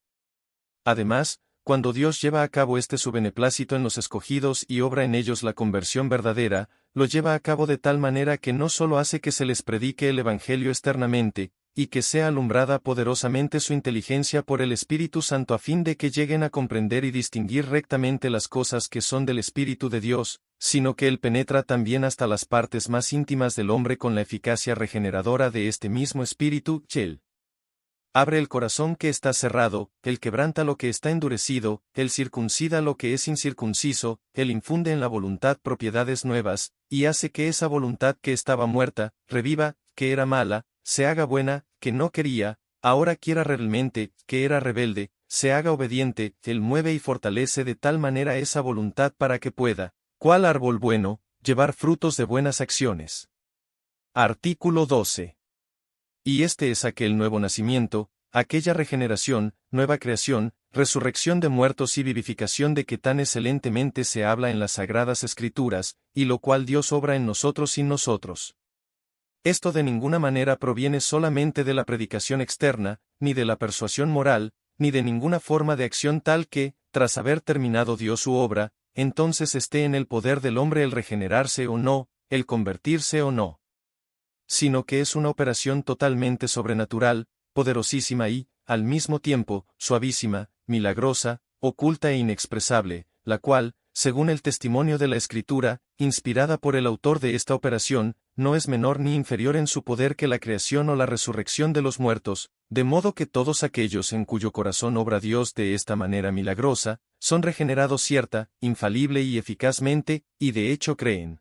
Además, cuando Dios lleva a cabo su beneplácito en los escogidos y obra en ellos la conversión verdadera, lo lleva a cabo de tal manera que no solo hace que se les predique el Evangelio externamente, y que sea alumbrada poderosamente su inteligencia por el Espíritu Santo a fin de que lleguen a comprender y distinguir rectamente las cosas que son del Espíritu de Dios, sino que Él penetra también hasta las partes más íntimas del hombre con la eficacia regeneradora de este mismo Espíritu, Él abre el corazón que está cerrado, Él quebranta lo que está endurecido, Él circuncida lo que es incircunciso, Él infunde en la voluntad propiedades nuevas, y hace que esa voluntad que estaba muerta, reviva, que era mala, se haga buena, que no quería, ahora quiera realmente, que era rebelde, se haga obediente, Él mueve y fortalece de tal manera esa voluntad para que pueda, cual árbol bueno, llevar frutos de buenas acciones. Artículo 12. Y este es aquel nuevo nacimiento, aquella regeneración, nueva creación, resurrección de muertos y vivificación de que tan excelentemente se habla en las Sagradas Escrituras, y lo cual Dios obra en nosotros sin nosotros. Esto de ninguna manera proviene solamente de la predicación externa, ni de la persuasión moral, ni de ninguna forma de acción tal que, tras haber terminado Dios su obra, entonces esté en el poder del hombre el regenerarse o no, el convertirse o no. Sino que es una operación totalmente sobrenatural, poderosísima y, al mismo tiempo, suavísima, milagrosa, oculta e inexpresable, la cual, según el testimonio de la Escritura, inspirada por el autor de esta operación, no es menor ni inferior en su poder que la creación o la resurrección de los muertos, de modo que todos aquellos en cuyo corazón obra Dios de esta manera milagrosa, son regenerados cierta, infalible y eficazmente, y de hecho creen.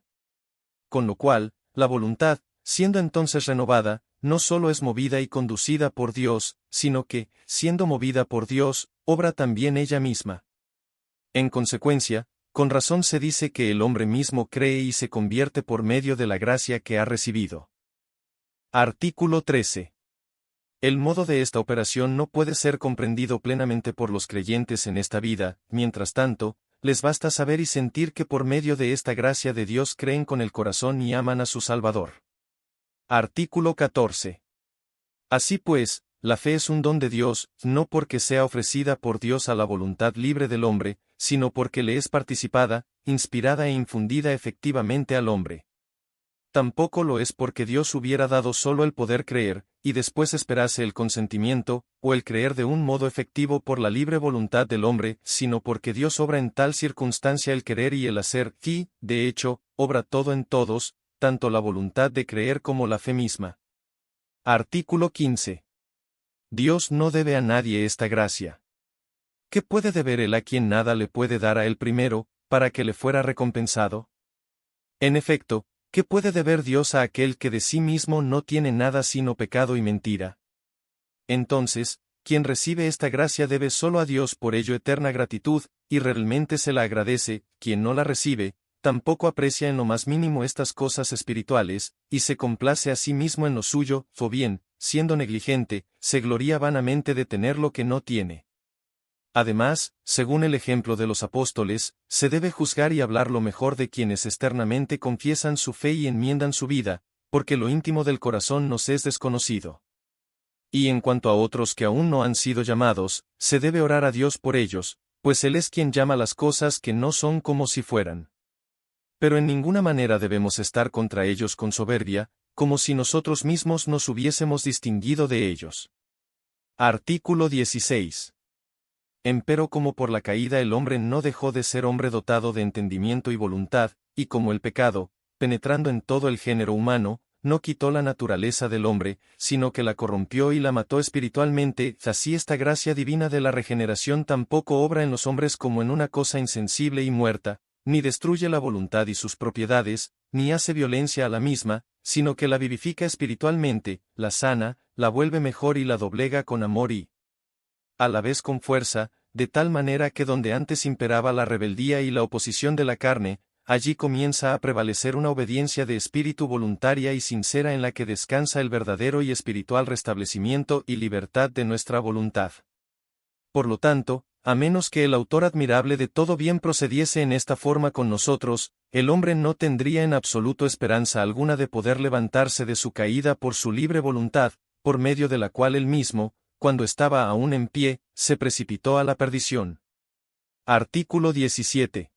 Con lo cual, la voluntad, siendo entonces renovada, no solo es movida y conducida por Dios, sino que, siendo movida por Dios, obra también ella misma. En consecuencia, con razón se dice que el hombre mismo cree y se convierte por medio de la gracia que ha recibido. Artículo 13. El modo de esta operación no puede ser comprendido plenamente por los creyentes en esta vida, mientras tanto, les basta saber y sentir que por medio de esta gracia de Dios creen con el corazón y aman a su Salvador. Artículo 14. Así pues, la fe es un don de Dios, no porque sea ofrecida por Dios a la voluntad libre del hombre, sino porque le es participada, inspirada e infundida efectivamente al hombre. Tampoco lo es porque Dios hubiera dado solo el poder creer, y después esperase el consentimiento, o el creer de un modo efectivo por la libre voluntad del hombre, sino porque Dios obra en tal circunstancia el querer y el hacer, y, de hecho, obra todo en todos, tanto la voluntad de creer como la fe misma. Artículo 15. Dios no debe a nadie esta gracia. ¿Qué puede deber él a quien nada le puede dar a él primero, para que le fuera recompensado? En efecto, ¿qué puede deber Dios a aquel que de sí mismo no tiene nada sino pecado y mentira? Entonces, quien recibe esta gracia debe solo a Dios por ello eterna gratitud, y realmente se la agradece; quien no la recibe, tampoco aprecia en lo más mínimo estas cosas espirituales, y se complace a sí mismo en lo suyo, o bien, siendo negligente, se gloría vanamente de tener lo que no tiene. Además, según el ejemplo de los apóstoles, se debe juzgar y hablar lo mejor de quienes externamente confiesan su fe y enmiendan su vida, porque lo íntimo del corazón nos es desconocido. Y en cuanto a otros que aún no han sido llamados, se debe orar a Dios por ellos, pues Él es quien llama las cosas que no son como si fueran. Pero en ninguna manera debemos estar contra ellos con soberbia, como si nosotros mismos nos hubiésemos distinguido de ellos. Artículo 16. Empero como por la caída el hombre no dejó de ser hombre dotado de entendimiento y voluntad, y como el pecado, penetrando en todo el género humano, no quitó la naturaleza del hombre, sino que la corrompió y la mató espiritualmente, así esta gracia divina de la regeneración tampoco obra en los hombres como en una cosa insensible y muerta, ni destruye la voluntad y sus propiedades, ni hace violencia a la misma, sino que la vivifica espiritualmente, la sana, la vuelve mejor y la doblega con amor y a la vez con fuerza, de tal manera que donde antes imperaba la rebeldía y la oposición de la carne, allí comienza a prevalecer una obediencia de espíritu voluntaria y sincera en la que descansa el verdadero y espiritual restablecimiento y libertad de nuestra voluntad. Por lo tanto, a menos que el autor admirable de todo bien procediese en esta forma con nosotros, el hombre no tendría en absoluto esperanza alguna de poder levantarse de su caída por su libre voluntad, por medio de la cual él mismo, cuando estaba aún en pie, se precipitó a la perdición. Artículo 17.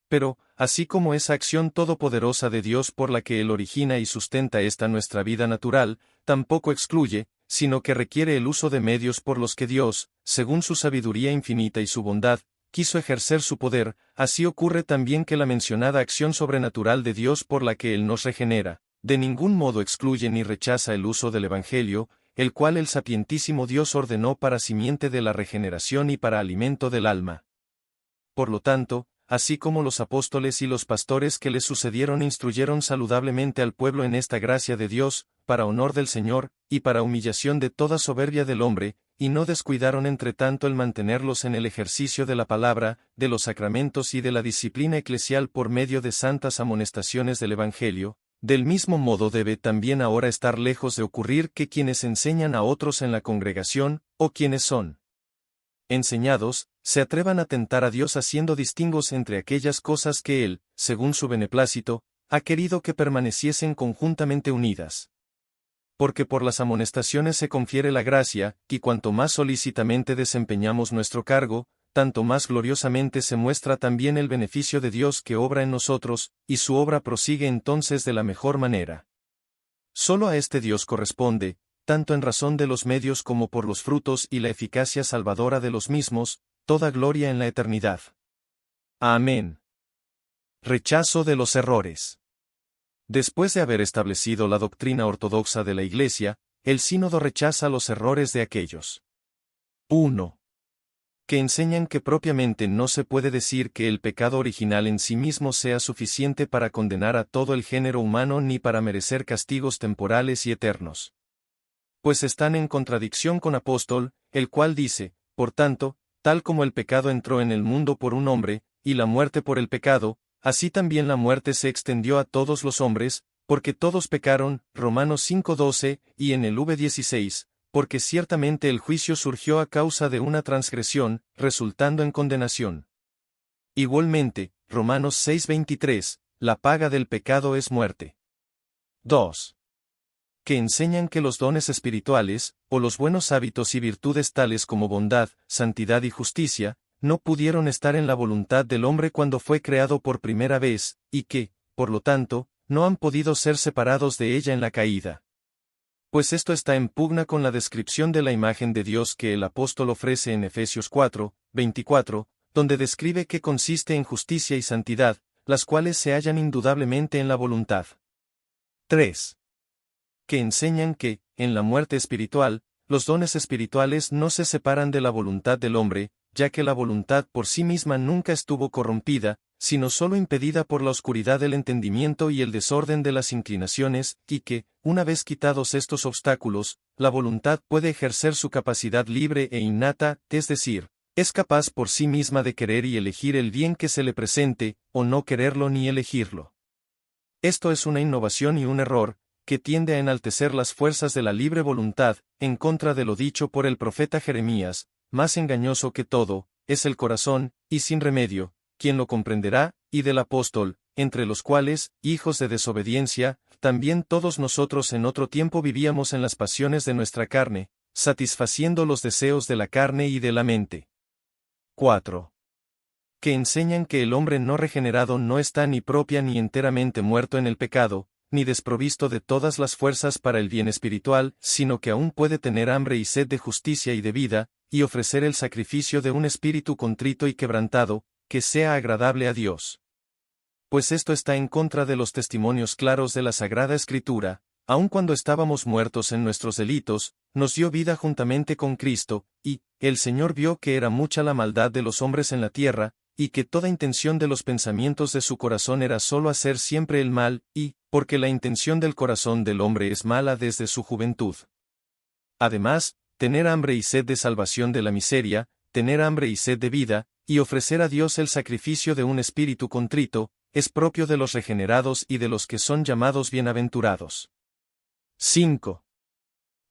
Pero, así como esa acción todopoderosa de Dios por la que Él origina y sustenta esta nuestra vida natural, tampoco excluye, sino que requiere el uso de medios por los que Dios, según su sabiduría infinita y su bondad, quiso ejercer su poder, así ocurre también que la mencionada acción sobrenatural de Dios por la que Él nos regenera, de ningún modo excluye ni rechaza el uso del Evangelio, el cual el sapientísimo Dios ordenó para simiente de la regeneración y para alimento del alma. Por lo tanto, así como los apóstoles y los pastores que les sucedieron instruyeron saludablemente al pueblo en esta gracia de Dios, para honor del Señor, y para humillación de toda soberbia del hombre, y no descuidaron entre tanto el mantenerlos en el ejercicio de la palabra, de los sacramentos y de la disciplina eclesial por medio de santas amonestaciones del Evangelio, del mismo modo debe también ahora estar lejos de ocurrir que quienes enseñan a otros en la congregación, o quienes son enseñados, se atrevan a tentar a Dios haciendo distingos entre aquellas cosas que Él, según su beneplácito, ha querido que permaneciesen conjuntamente unidas. Porque por las amonestaciones se confiere la gracia, y cuanto más solícitamente desempeñamos nuestro cargo, tanto más gloriosamente se muestra también el beneficio de Dios que obra en nosotros, y su obra prosigue entonces de la mejor manera. Solo a este Dios corresponde, tanto en razón de los medios como por los frutos y la eficacia salvadora de los mismos, toda gloria en la eternidad. Amén. Rechazo de los errores. Después de haber establecido la doctrina ortodoxa de la Iglesia, el sínodo rechaza los errores de aquellos 1. Que enseñan que propiamente no se puede decir que el pecado original en sí mismo sea suficiente para condenar a todo el género humano ni para merecer castigos temporales y eternos. Pues están en contradicción con Apóstol, el cual dice, por tanto, tal como el pecado entró en el mundo por un hombre, y la muerte por el pecado, así también la muerte se extendió a todos los hombres, porque todos pecaron, Romanos 5:12, y en el v16, porque ciertamente el juicio surgió a causa de una transgresión, resultando en condenación. Igualmente, Romanos 6:23, la paga del pecado es muerte. 2. Que enseñan que los dones espirituales, o los buenos hábitos y virtudes tales como bondad, santidad y justicia, no pudieron estar en la voluntad del hombre cuando fue creado por primera vez, y que, por lo tanto, no han podido ser separados de ella en la caída. Pues esto está en pugna con la descripción de la imagen de Dios que el apóstol ofrece en Efesios 4:24, donde describe que consiste en justicia y santidad, las cuales se hallan indudablemente en la voluntad. 3. Que enseñan que, en la muerte espiritual, los dones espirituales no se separan de la voluntad del hombre, ya que la voluntad por sí misma nunca estuvo corrompida, sino solo impedida por la oscuridad del entendimiento y el desorden de las inclinaciones, y que, una vez quitados estos obstáculos, la voluntad puede ejercer su capacidad libre e innata, es decir, Es capaz por sí misma de querer y elegir el bien que se le presente, o no quererlo ni elegirlo. Esto es una innovación y un error, que tiende a enaltecer las fuerzas de la libre voluntad, en contra de lo dicho por el profeta Jeremías: más engañoso que todo, es el corazón, y sin remedio, ¿quién lo comprenderá? Y del apóstol, entre los cuales, hijos de desobediencia, también todos nosotros en otro tiempo vivíamos en las pasiones de nuestra carne, satisfaciendo los deseos de la carne y de la mente. 4. Que enseñan que el hombre no regenerado no está ni propia ni enteramente muerto en el pecado, ni desprovisto de todas las fuerzas para el bien espiritual, sino que aún puede tener hambre y sed de justicia y de vida, y ofrecer el sacrificio de un espíritu contrito y quebrantado, que sea agradable a Dios. Pues esto está en contra de los testimonios claros de la Sagrada Escritura: aun cuando estábamos muertos en nuestros delitos, nos dio vida juntamente con Cristo, y el Señor vio que era mucha la maldad de los hombres en la tierra, y que toda intención de los pensamientos de su corazón era solo hacer siempre el mal, y, porque la intención del corazón del hombre es mala desde su juventud. Además, tener hambre y sed de salvación de la miseria, tener hambre y sed de vida, y ofrecer a Dios el sacrificio de un espíritu contrito, es propio de los regenerados y de los que son llamados bienaventurados. 5.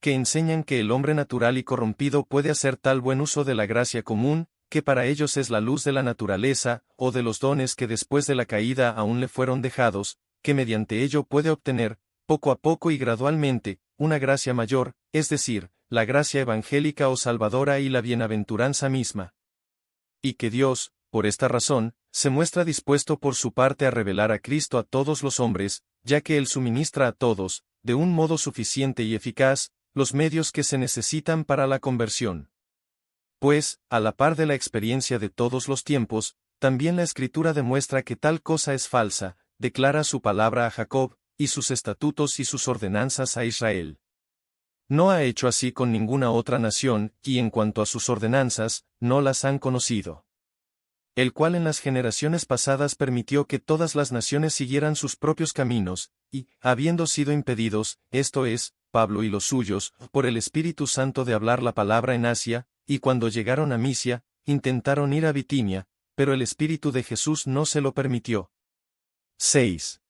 Que enseñan que el hombre natural y corrompido puede hacer tal buen uso de la gracia común, que para ellos es la luz de la naturaleza, o de los dones que después de la caída aún le fueron dejados, que mediante ello puede obtener, poco a poco y gradualmente, una gracia mayor, es decir, la gracia evangélica o salvadora y la bienaventuranza misma. Y que Dios, por esta razón, se muestra dispuesto por su parte a revelar a Cristo a todos los hombres, ya que Él suministra a todos, de un modo suficiente y eficaz, los medios que se necesitan para la conversión. Pues, a la par de la experiencia de todos los tiempos, también la Escritura demuestra que tal cosa es falsa, declara su palabra a Jacob, y sus estatutos y sus ordenanzas a Israel. No ha hecho así con ninguna otra nación, y en cuanto a sus ordenanzas, no las han conocido. El cual en las generaciones pasadas permitió que todas las naciones siguieran sus propios caminos, y, habiendo sido impedidos, esto es, Pablo y los suyos, por el Espíritu Santo de hablar la palabra en Asia, y cuando llegaron a Misia, intentaron ir a Bitinia, pero el Espíritu de Jesús no se lo permitió. 6.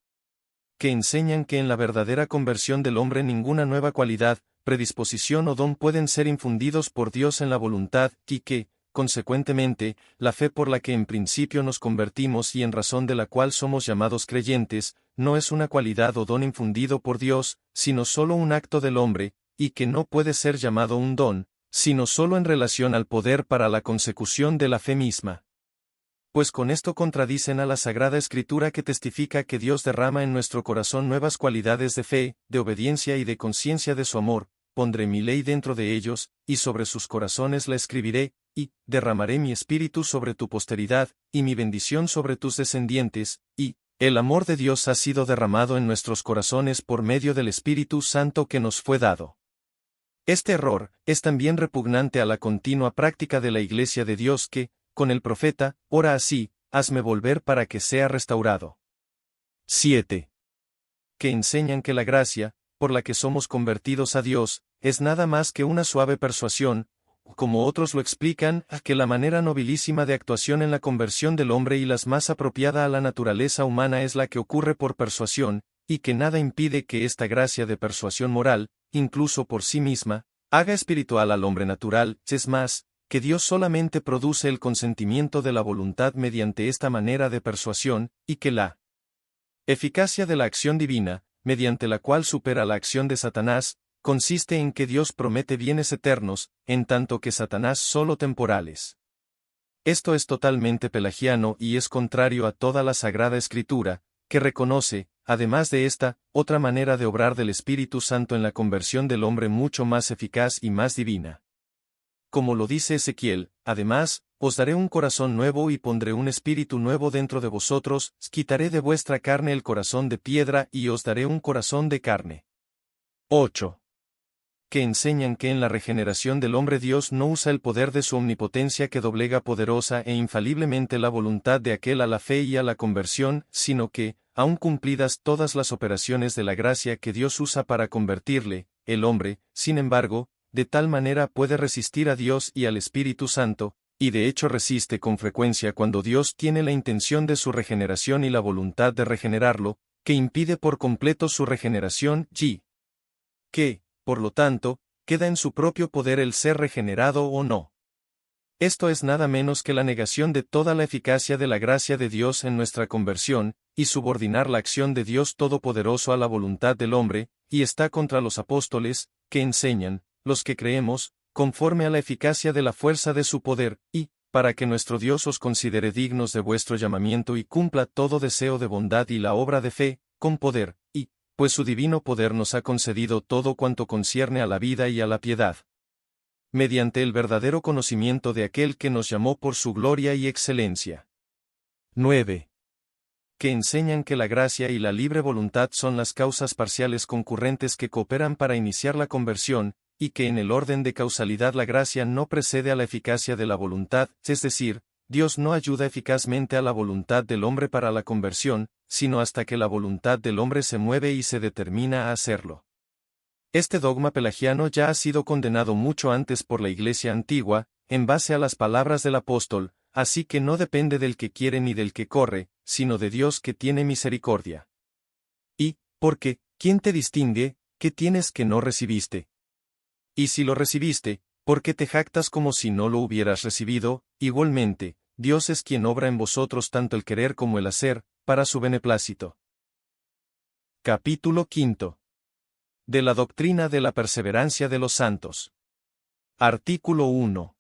Que enseñan que en la verdadera conversión del hombre ninguna nueva cualidad, predisposición o don pueden ser infundidos por Dios en la voluntad, y que, consecuentemente, la fe por la que en principio nos convertimos y en razón de la cual somos llamados creyentes, no es una cualidad o don infundido por Dios, sino solo un acto del hombre, y que no puede ser llamado un don, sino solo en relación al poder para la consecución de la fe misma. Pues con esto contradicen a la Sagrada Escritura, que testifica que Dios derrama en nuestro corazón nuevas cualidades de fe, de obediencia y de conciencia de su amor: pondré mi ley dentro de ellos, y sobre sus corazones la escribiré, y derramaré mi espíritu sobre tu posteridad, y mi bendición sobre tus descendientes, y el amor de Dios ha sido derramado en nuestros corazones por medio del Espíritu Santo que nos fue dado. Este error es también repugnante a la continua práctica de la Iglesia de Dios que, con el profeta, ora así: hazme volver para que sea restaurado. 7. Que enseñan que la gracia, por la que somos convertidos a Dios, es nada más que una suave persuasión, como otros lo explican, que la manera nobilísima de actuación en la conversión del hombre y la más apropiada a la naturaleza humana es la que ocurre por persuasión, y que nada impide que esta gracia de persuasión moral, incluso por sí misma, haga espiritual al hombre natural. Es más, que Dios solamente produce el consentimiento de la voluntad mediante esta manera de persuasión, y que la eficacia de la acción divina, mediante la cual supera la acción de Satanás, consiste en que Dios promete bienes eternos, en tanto que Satanás solo temporales. Esto es totalmente pelagiano y es contrario a toda la Sagrada Escritura, que reconoce, además de esta, otra manera de obrar del Espíritu Santo en la conversión del hombre mucho más eficaz y más divina. Como lo dice Ezequiel: además, os daré un corazón nuevo y pondré un espíritu nuevo dentro de vosotros, quitaré de vuestra carne el corazón de piedra y os daré un corazón de carne. 8. Que enseñan que en la regeneración del hombre Dios no usa el poder de su omnipotencia que doblega poderosa e infaliblemente la voluntad de aquel a la fe y a la conversión, sino que, aun cumplidas todas las operaciones de la gracia que Dios usa para convertirle, el hombre, sin embargo, de tal manera puede resistir a Dios y al Espíritu Santo, y de hecho resiste con frecuencia cuando Dios tiene la intención de su regeneración y la voluntad de regenerarlo, que impide por completo su regeneración y que, por lo tanto, queda en su propio poder el ser regenerado o no. Esto es nada menos que la negación de toda la eficacia de la gracia de Dios en nuestra conversión, y subordinar la acción de Dios Todopoderoso a la voluntad del hombre, y está contra los apóstoles, que enseñan, los que creemos, conforme a la eficacia de la fuerza de su poder, y, para que nuestro Dios os considere dignos de vuestro llamamiento y cumpla todo deseo de bondad y la obra de fe, con poder, y, pues su divino poder nos ha concedido todo cuanto concierne a la vida y a la piedad, mediante el verdadero conocimiento de aquel que nos llamó por su gloria y excelencia. 9. Que enseñan que la gracia y la libre voluntad son las causas parciales concurrentes que cooperan para iniciar la conversión, y que en el orden de causalidad la gracia no precede a la eficacia de la voluntad, es decir, Dios no ayuda eficazmente a la voluntad del hombre para la conversión, sino hasta que la voluntad del hombre se mueve y se determina a hacerlo. Este dogma pelagiano ya ha sido condenado mucho antes por la Iglesia antigua, en base a las palabras del apóstol, así que no depende del que quiere ni del que corre, sino de Dios que tiene misericordia. Y, porque, ¿quién te distingue, qué tienes que no recibiste? Y si lo recibiste, ¿por qué te jactas como si no lo hubieras recibido? Igualmente, Dios es quien obra en vosotros tanto el querer como el hacer, para su beneplácito. Capítulo 5. De la doctrina de la perseverancia de los santos. Artículo 1.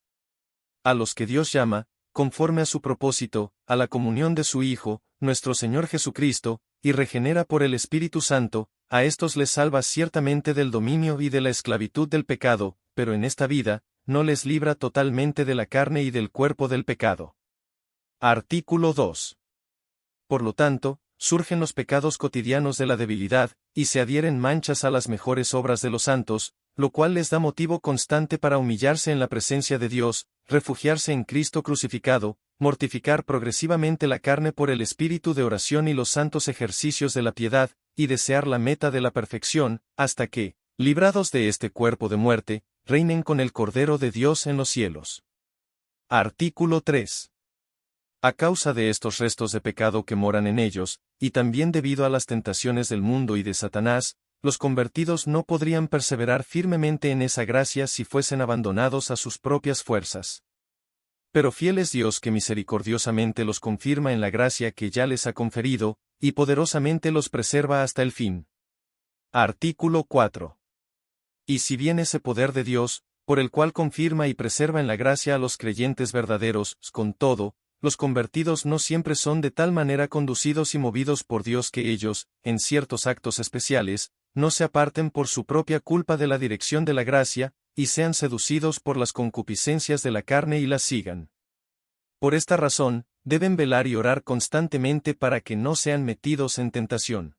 A los que Dios llama, conforme a su propósito, a la comunión de su Hijo, nuestro Señor Jesucristo, y regenera por el Espíritu Santo, a estos les salva ciertamente del dominio y de la esclavitud del pecado, pero en esta vida, no les libra totalmente de la carne y del cuerpo del pecado. Artículo 2. Por lo tanto, surgen los pecados cotidianos de la debilidad, y se adhieren manchas a las mejores obras de los santos, lo cual les da motivo constante para humillarse en la presencia de Dios, refugiarse en Cristo crucificado, mortificar progresivamente la carne por el espíritu de oración y los santos ejercicios de la piedad, y desear la meta de la perfección, hasta que, librados de este cuerpo de muerte, reinen con el Cordero de Dios en los cielos. Artículo 3. A causa de estos restos de pecado que moran en ellos, y también debido a las tentaciones del mundo y de Satanás, los convertidos no podrían perseverar firmemente en esa gracia si fuesen abandonados a sus propias fuerzas. Pero fiel es Dios que misericordiosamente los confirma en la gracia que ya les ha conferido, y poderosamente los preserva hasta el fin. Artículo 4. Y si bien ese poder de Dios, por el cual confirma y preserva en la gracia a los creyentes verdaderos, con todo, los convertidos no siempre son de tal manera conducidos y movidos por Dios que ellos, en ciertos actos especiales, no se aparten por su propia culpa de la dirección de la gracia, y sean seducidos por las concupiscencias de la carne y las sigan. Por esta razón, deben velar y orar constantemente para que no sean metidos en tentación.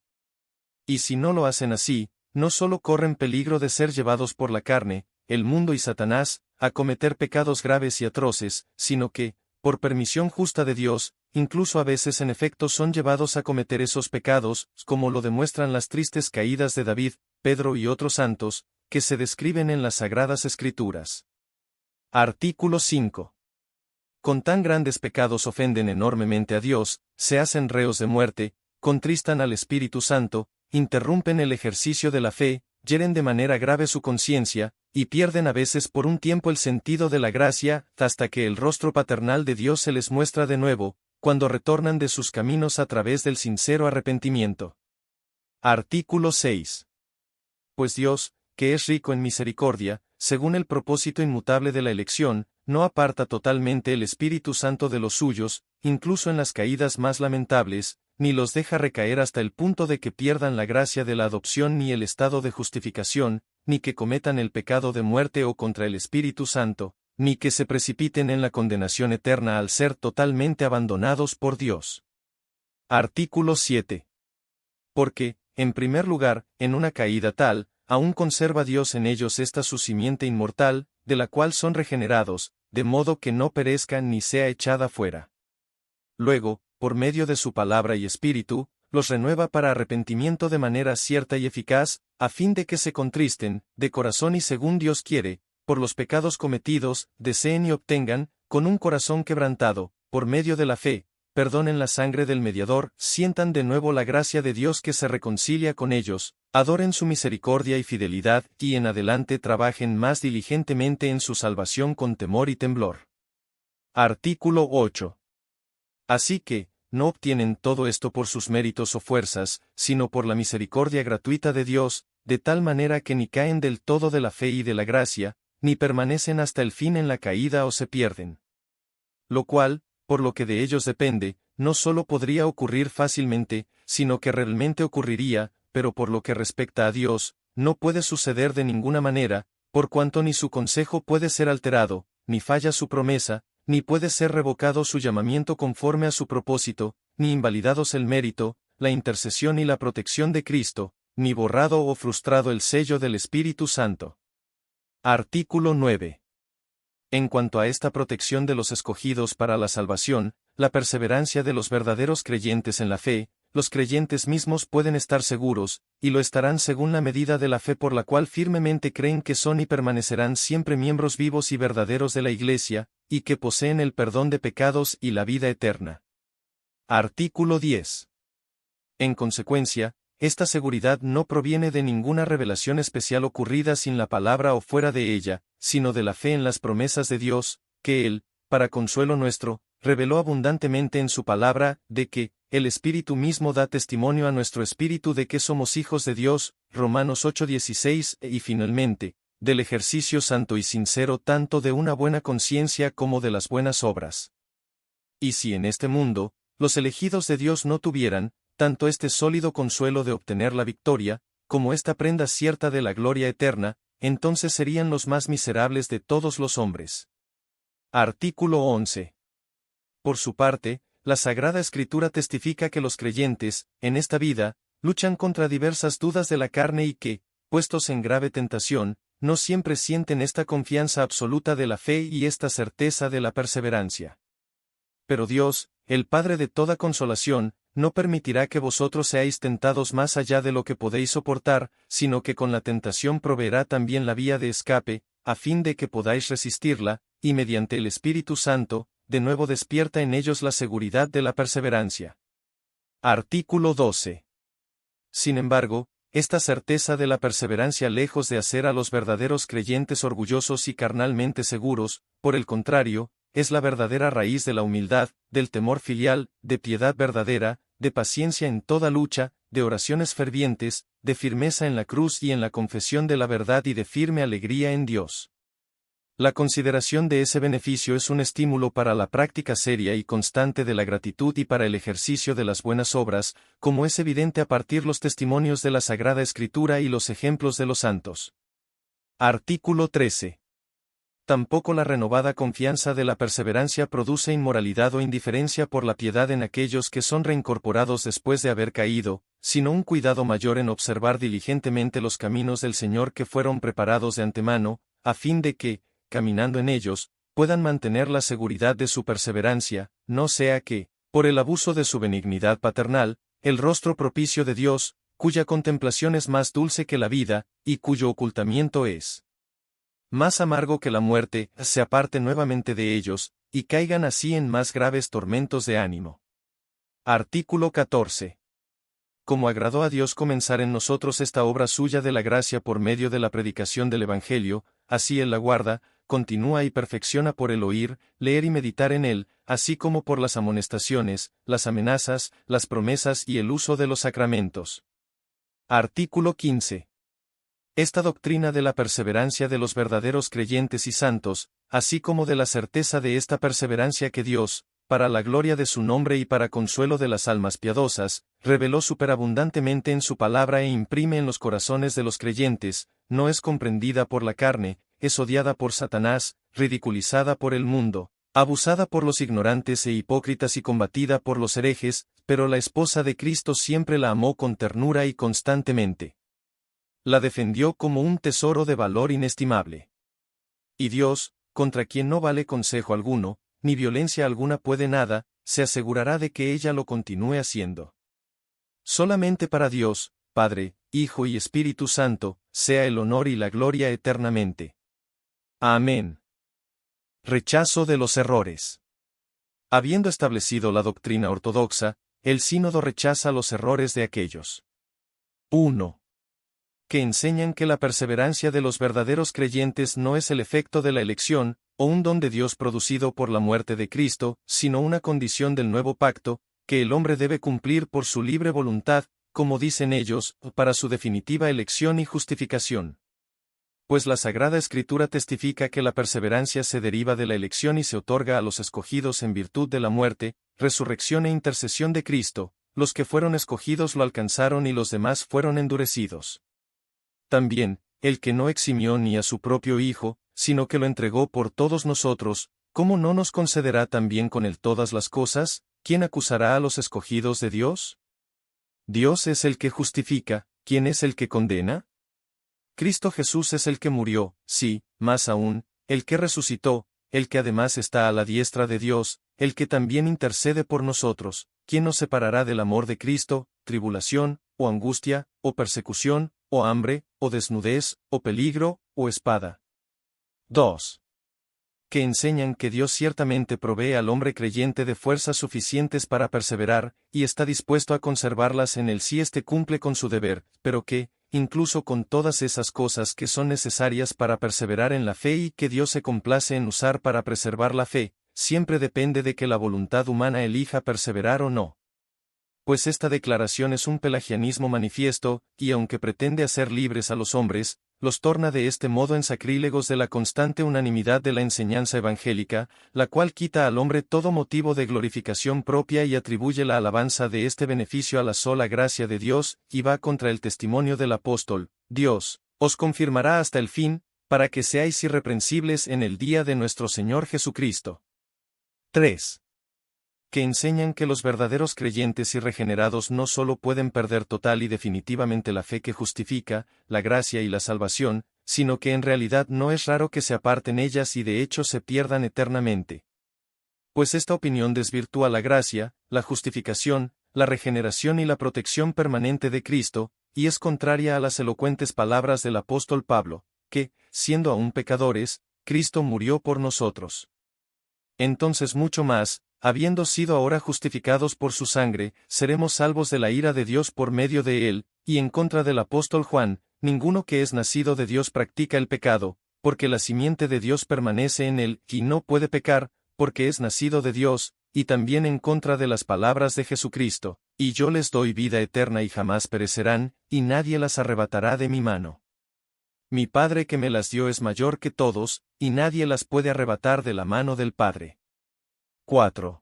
Y si no lo hacen así, no solo corren peligro de ser llevados por la carne, el mundo y Satanás, a cometer pecados graves y atroces, sino que, por permisión justa de Dios, incluso a veces en efecto son llevados a cometer esos pecados, como lo demuestran las tristes caídas de David, Pedro y otros santos, que se describen en las Sagradas Escrituras. Artículo 5. Con tan grandes pecados ofenden enormemente a Dios, se hacen reos de muerte, contristan al Espíritu Santo, interrumpen el ejercicio de la fe, hieren de manera grave su conciencia, y pierden a veces por un tiempo el sentido de la gracia, hasta que el rostro paternal de Dios se les muestra de nuevo, cuando retornan de sus caminos a través del sincero arrepentimiento. Artículo 6. Pues Dios, que es rico en misericordia, según el propósito inmutable de la elección, no aparta totalmente el Espíritu Santo de los suyos, incluso en las caídas más lamentables, ni los deja recaer hasta el punto de que pierdan la gracia de la adopción ni el estado de justificación, ni que cometan el pecado de muerte o contra el Espíritu Santo, ni que se precipiten en la condenación eterna al ser totalmente abandonados por Dios. Artículo 7. Porque, en primer lugar, en una caída tal, aún conserva Dios en ellos esta su simiente inmortal, de la cual son regenerados, de modo que no perezcan ni sea echada fuera. Luego, por medio de su palabra y espíritu, los renueva para arrepentimiento de manera cierta y eficaz, a fin de que se contristen, de corazón y según Dios quiere, por los pecados cometidos, deseen y obtengan, con un corazón quebrantado, por medio de la fe, perdonen la sangre del mediador, sientan de nuevo la gracia de Dios que se reconcilia con ellos, adoren su misericordia y fidelidad, y en adelante trabajen más diligentemente en su salvación con temor y temblor. Artículo 8. Así que, no obtienen todo esto por sus méritos o fuerzas, sino por la misericordia gratuita de Dios, de tal manera que ni caen del todo de la fe y de la gracia, ni permanecen hasta el fin en la caída o se pierden. Lo cual, por lo que de ellos depende, no solo podría ocurrir fácilmente, sino que realmente ocurriría, pero por lo que respecta a Dios, no puede suceder de ninguna manera, por cuanto ni su consejo puede ser alterado, ni falla su promesa, ni puede ser revocado su llamamiento conforme a su propósito, ni invalidados el mérito, la intercesión y la protección de Cristo, ni borrado o frustrado el sello del Espíritu Santo. Artículo 9. En cuanto a esta protección de los escogidos para la salvación, la perseverancia de los verdaderos creyentes en la fe, los creyentes mismos pueden estar seguros, y lo estarán según la medida de la fe por la cual firmemente creen que son y permanecerán siempre miembros vivos y verdaderos de la Iglesia, y que poseen el perdón de pecados y la vida eterna. Artículo 10. En consecuencia, esta seguridad no proviene de ninguna revelación especial ocurrida sin la palabra o fuera de ella, sino de la fe en las promesas de Dios, que Él, para consuelo nuestro, reveló abundantemente en su palabra, de que, el Espíritu mismo da testimonio a nuestro espíritu de que somos hijos de Dios, Romanos 8:16, y finalmente, del ejercicio santo y sincero tanto de una buena conciencia como de las buenas obras. Y si en este mundo, los elegidos de Dios no tuvieran, tanto este sólido consuelo de obtener la victoria, como esta prenda cierta de la gloria eterna, entonces serían los más miserables de todos los hombres. Artículo 11. Por su parte, la Sagrada Escritura testifica que los creyentes, en esta vida, luchan contra diversas dudas de la carne y que, puestos en grave tentación, no siempre sienten esta confianza absoluta de la fe y esta certeza de la perseverancia. Pero Dios, el Padre de toda consolación, no permitirá que vosotros seáis tentados más allá de lo que podéis soportar, sino que con la tentación proveerá también la vía de escape, a fin de que podáis resistirla, y mediante el Espíritu Santo, de nuevo despierta en ellos la seguridad de la perseverancia. Artículo 12. Sin embargo, esta certeza de la perseverancia lejos de hacer a los verdaderos creyentes orgullosos y carnalmente seguros, por el contrario, es la verdadera raíz de la humildad, del temor filial, de piedad verdadera, de paciencia en toda lucha, de oraciones fervientes, de firmeza en la cruz y en la confesión de la verdad y de firme alegría en Dios. La consideración de ese beneficio es un estímulo para la práctica seria y constante de la gratitud y para el ejercicio de las buenas obras, como es evidente a partir los testimonios de la Sagrada Escritura y los ejemplos de los santos. Artículo 13. Tampoco la renovada confianza de la perseverancia produce inmoralidad o indiferencia por la piedad en aquellos que son reincorporados después de haber caído, sino un cuidado mayor en observar diligentemente los caminos del Señor que fueron preparados de antemano, a fin de que, caminando en ellos, puedan mantener la seguridad de su perseverancia, no sea que, por el abuso de su benignidad paternal, el rostro propicio de Dios, cuya contemplación es más dulce que la vida, y cuyo ocultamiento es más amargo que la muerte, se aparte nuevamente de ellos, y caigan así en más graves tormentos de ánimo. Artículo 14. Como agradó a Dios comenzar en nosotros esta obra suya de la gracia por medio de la predicación del Evangelio, así Él la guarda, continúa y perfecciona por el oír, leer y meditar en él, así como por las amonestaciones, las amenazas, las promesas y el uso de los sacramentos. Artículo 15. Esta doctrina de la perseverancia de los verdaderos creyentes y santos, así como de la certeza de esta perseverancia que Dios, para la gloria de su nombre y para consuelo de las almas piadosas, reveló superabundantemente en su palabra e imprime en los corazones de los creyentes, no es comprendida por la carne, es odiada por Satanás, ridiculizada por el mundo, abusada por los ignorantes e hipócritas y combatida por los herejes, pero la esposa de Cristo siempre la amó con ternura y constantemente. La defendió como un tesoro de valor inestimable. Y Dios, contra quien no vale consejo alguno, ni violencia alguna puede nada, se asegurará de que ella lo continúe haciendo. Solamente para Dios, Padre, Hijo y Espíritu Santo, sea el honor y la gloria eternamente. Amén. Rechazo de los errores. Habiendo establecido la doctrina ortodoxa, el sínodo rechaza los errores de aquellos 1. Que enseñan que la perseverancia de los verdaderos creyentes no es el efecto de la elección, o un don de Dios producido por la muerte de Cristo, sino una condición del nuevo pacto, que el hombre debe cumplir por su libre voluntad, como dicen ellos, para su definitiva elección y justificación. Pues la Sagrada Escritura testifica que la perseverancia se deriva de la elección y se otorga a los escogidos en virtud de la muerte, resurrección e intercesión de Cristo. Los que fueron escogidos lo alcanzaron y los demás fueron endurecidos. También, el que no eximió ni a su propio Hijo, sino que lo entregó por todos nosotros, ¿cómo no nos concederá también con él todas las cosas? ¿Quién acusará a los escogidos de Dios? Dios es el que justifica, ¿quién es el que condena? Cristo Jesús es el que murió, sí, más aún, el que resucitó, el que además está a la diestra de Dios, el que también intercede por nosotros. ¿Quién nos separará del amor de Cristo? ¿Tribulación, o angustia, o persecución, o hambre, o desnudez, o peligro, o espada? 2. Que enseñan que Dios ciertamente provee al hombre creyente de fuerzas suficientes para perseverar, y está dispuesto a conservarlas en él si éste cumple con su deber, pero que, incluso con todas esas cosas que son necesarias para perseverar en la fe y que Dios se complace en usar para preservar la fe, siempre depende de que la voluntad humana elija perseverar o no. Pues esta declaración es un pelagianismo manifiesto, y aunque pretende hacer libres a los hombres, los torna de este modo en sacrílegos de la constante unanimidad de la enseñanza evangélica, la cual quita al hombre todo motivo de glorificación propia y atribuye la alabanza de este beneficio a la sola gracia de Dios, y va contra el testimonio del apóstol: Dios os confirmará hasta el fin, para que seáis irreprensibles en el día de nuestro Señor Jesucristo. 3. Que enseñan que los verdaderos creyentes y regenerados no solo pueden perder total y definitivamente la fe que justifica, la gracia y la salvación, sino que en realidad no es raro que se aparten ellas y de hecho se pierdan eternamente. Pues esta opinión desvirtúa la gracia, la justificación, la regeneración y la protección permanente de Cristo, y es contraria a las elocuentes palabras del apóstol Pablo, que, siendo aún pecadores, Cristo murió por nosotros. Entonces mucho más, habiendo sido ahora justificados por su sangre, seremos salvos de la ira de Dios por medio de él, y en contra del apóstol Juan: ninguno que es nacido de Dios practica el pecado, porque la simiente de Dios permanece en él, y no puede pecar, porque es nacido de Dios, y también en contra de las palabras de Jesucristo: y yo les doy vida eterna y jamás perecerán, y nadie las arrebatará de mi mano. Mi Padre que me las dio es mayor que todos, y nadie las puede arrebatar de la mano del Padre. 4.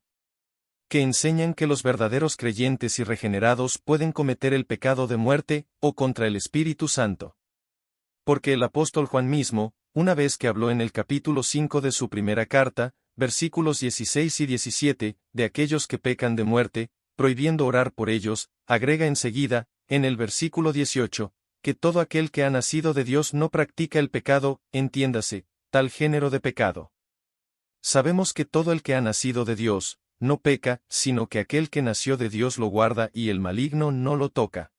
Que enseñan que los verdaderos creyentes y regenerados pueden cometer el pecado de muerte, o contra el Espíritu Santo. Porque el apóstol Juan mismo, una vez que habló en el capítulo 5 de su primera carta, versículos 16 y 17, de aquellos que pecan de muerte, prohibiendo orar por ellos, agrega enseguida, en el versículo 18, que todo aquel que ha nacido de Dios no practica el pecado, entiéndase, tal género de pecado. Sabemos que todo el que ha nacido de Dios, no peca, sino que aquel que nació de Dios lo guarda y el maligno no lo toca.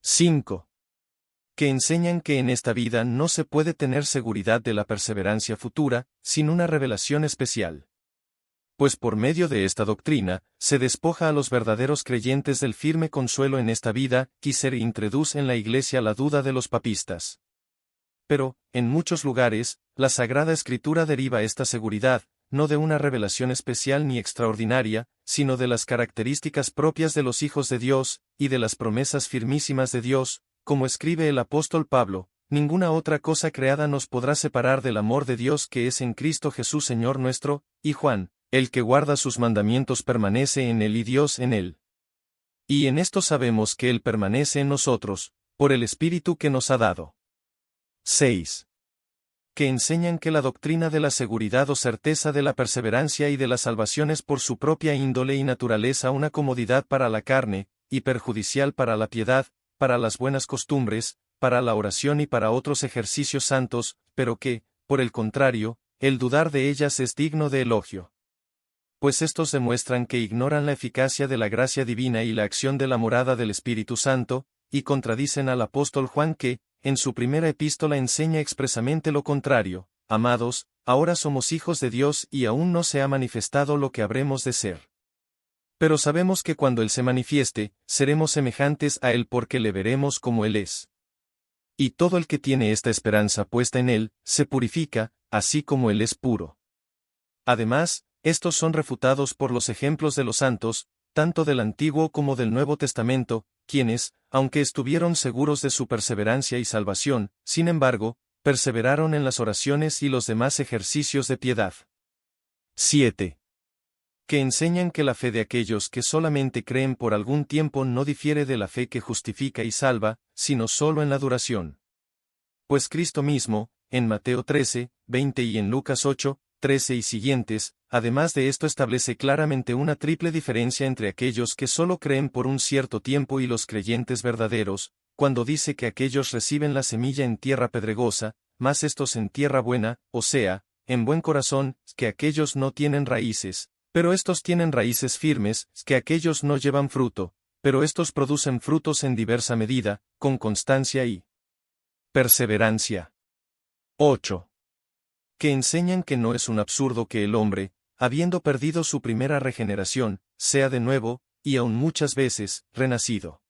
5. Que enseñan que en esta vida no se puede tener seguridad de la perseverancia futura, sin una revelación especial. Pues por medio de esta doctrina, se despoja a los verdaderos creyentes del firme consuelo en esta vida, y se introduce en la Iglesia la duda de los papistas. Pero, en muchos lugares, la Sagrada Escritura deriva esta seguridad, no de una revelación especial ni extraordinaria, sino de las características propias de los hijos de Dios, y de las promesas firmísimas de Dios, como escribe el apóstol Pablo: ninguna otra cosa creada nos podrá separar del amor de Dios que es en Cristo Jesús Señor nuestro. Y Juan: el que guarda sus mandamientos permanece en él y Dios en él. Y en esto sabemos que él permanece en nosotros, por el Espíritu que nos ha dado. 6. Que enseñan que la doctrina de la seguridad o certeza de la perseverancia y de la salvación es por su propia índole y naturaleza una comodidad para la carne, y perjudicial para la piedad, para las buenas costumbres, para la oración y para otros ejercicios santos, pero que, por el contrario, el dudar de ellas es digno de elogio. Pues estos demuestran que ignoran la eficacia de la gracia divina y la acción de la morada del Espíritu Santo, y contradicen al apóstol Juan que, en su primera epístola enseña expresamente lo contrario: amados, ahora somos hijos de Dios y aún no se ha manifestado lo que habremos de ser. Pero sabemos que cuando Él se manifieste, seremos semejantes a Él porque le veremos como Él es. Y todo el que tiene esta esperanza puesta en Él, se purifica, así como Él es puro. Además, estos son refutados por los ejemplos de los santos, tanto del Antiguo como del Nuevo Testamento, quienes, aunque estuvieron seguros de su perseverancia y salvación, sin embargo, perseveraron en las oraciones y los demás ejercicios de piedad. 7. Que enseñan que la fe de aquellos que solamente creen por algún tiempo no difiere de la fe que justifica y salva, sino solo en la duración. Pues Cristo mismo, en Mateo 13, 20 y en Lucas 8, 13 y siguientes, además de esto establece claramente una triple diferencia entre aquellos que solo creen por un cierto tiempo y los creyentes verdaderos, cuando dice que aquellos reciben la semilla en tierra pedregosa, más estos en tierra buena, o sea, en buen corazón, que aquellos no tienen raíces, pero estos tienen raíces firmes, que aquellos no llevan fruto, pero estos producen frutos en diversa medida, con constancia y perseverancia. 8. Que enseñan que no es un absurdo que el hombre, habiendo perdido su primera regeneración, sea de nuevo, y aun muchas veces, renacido.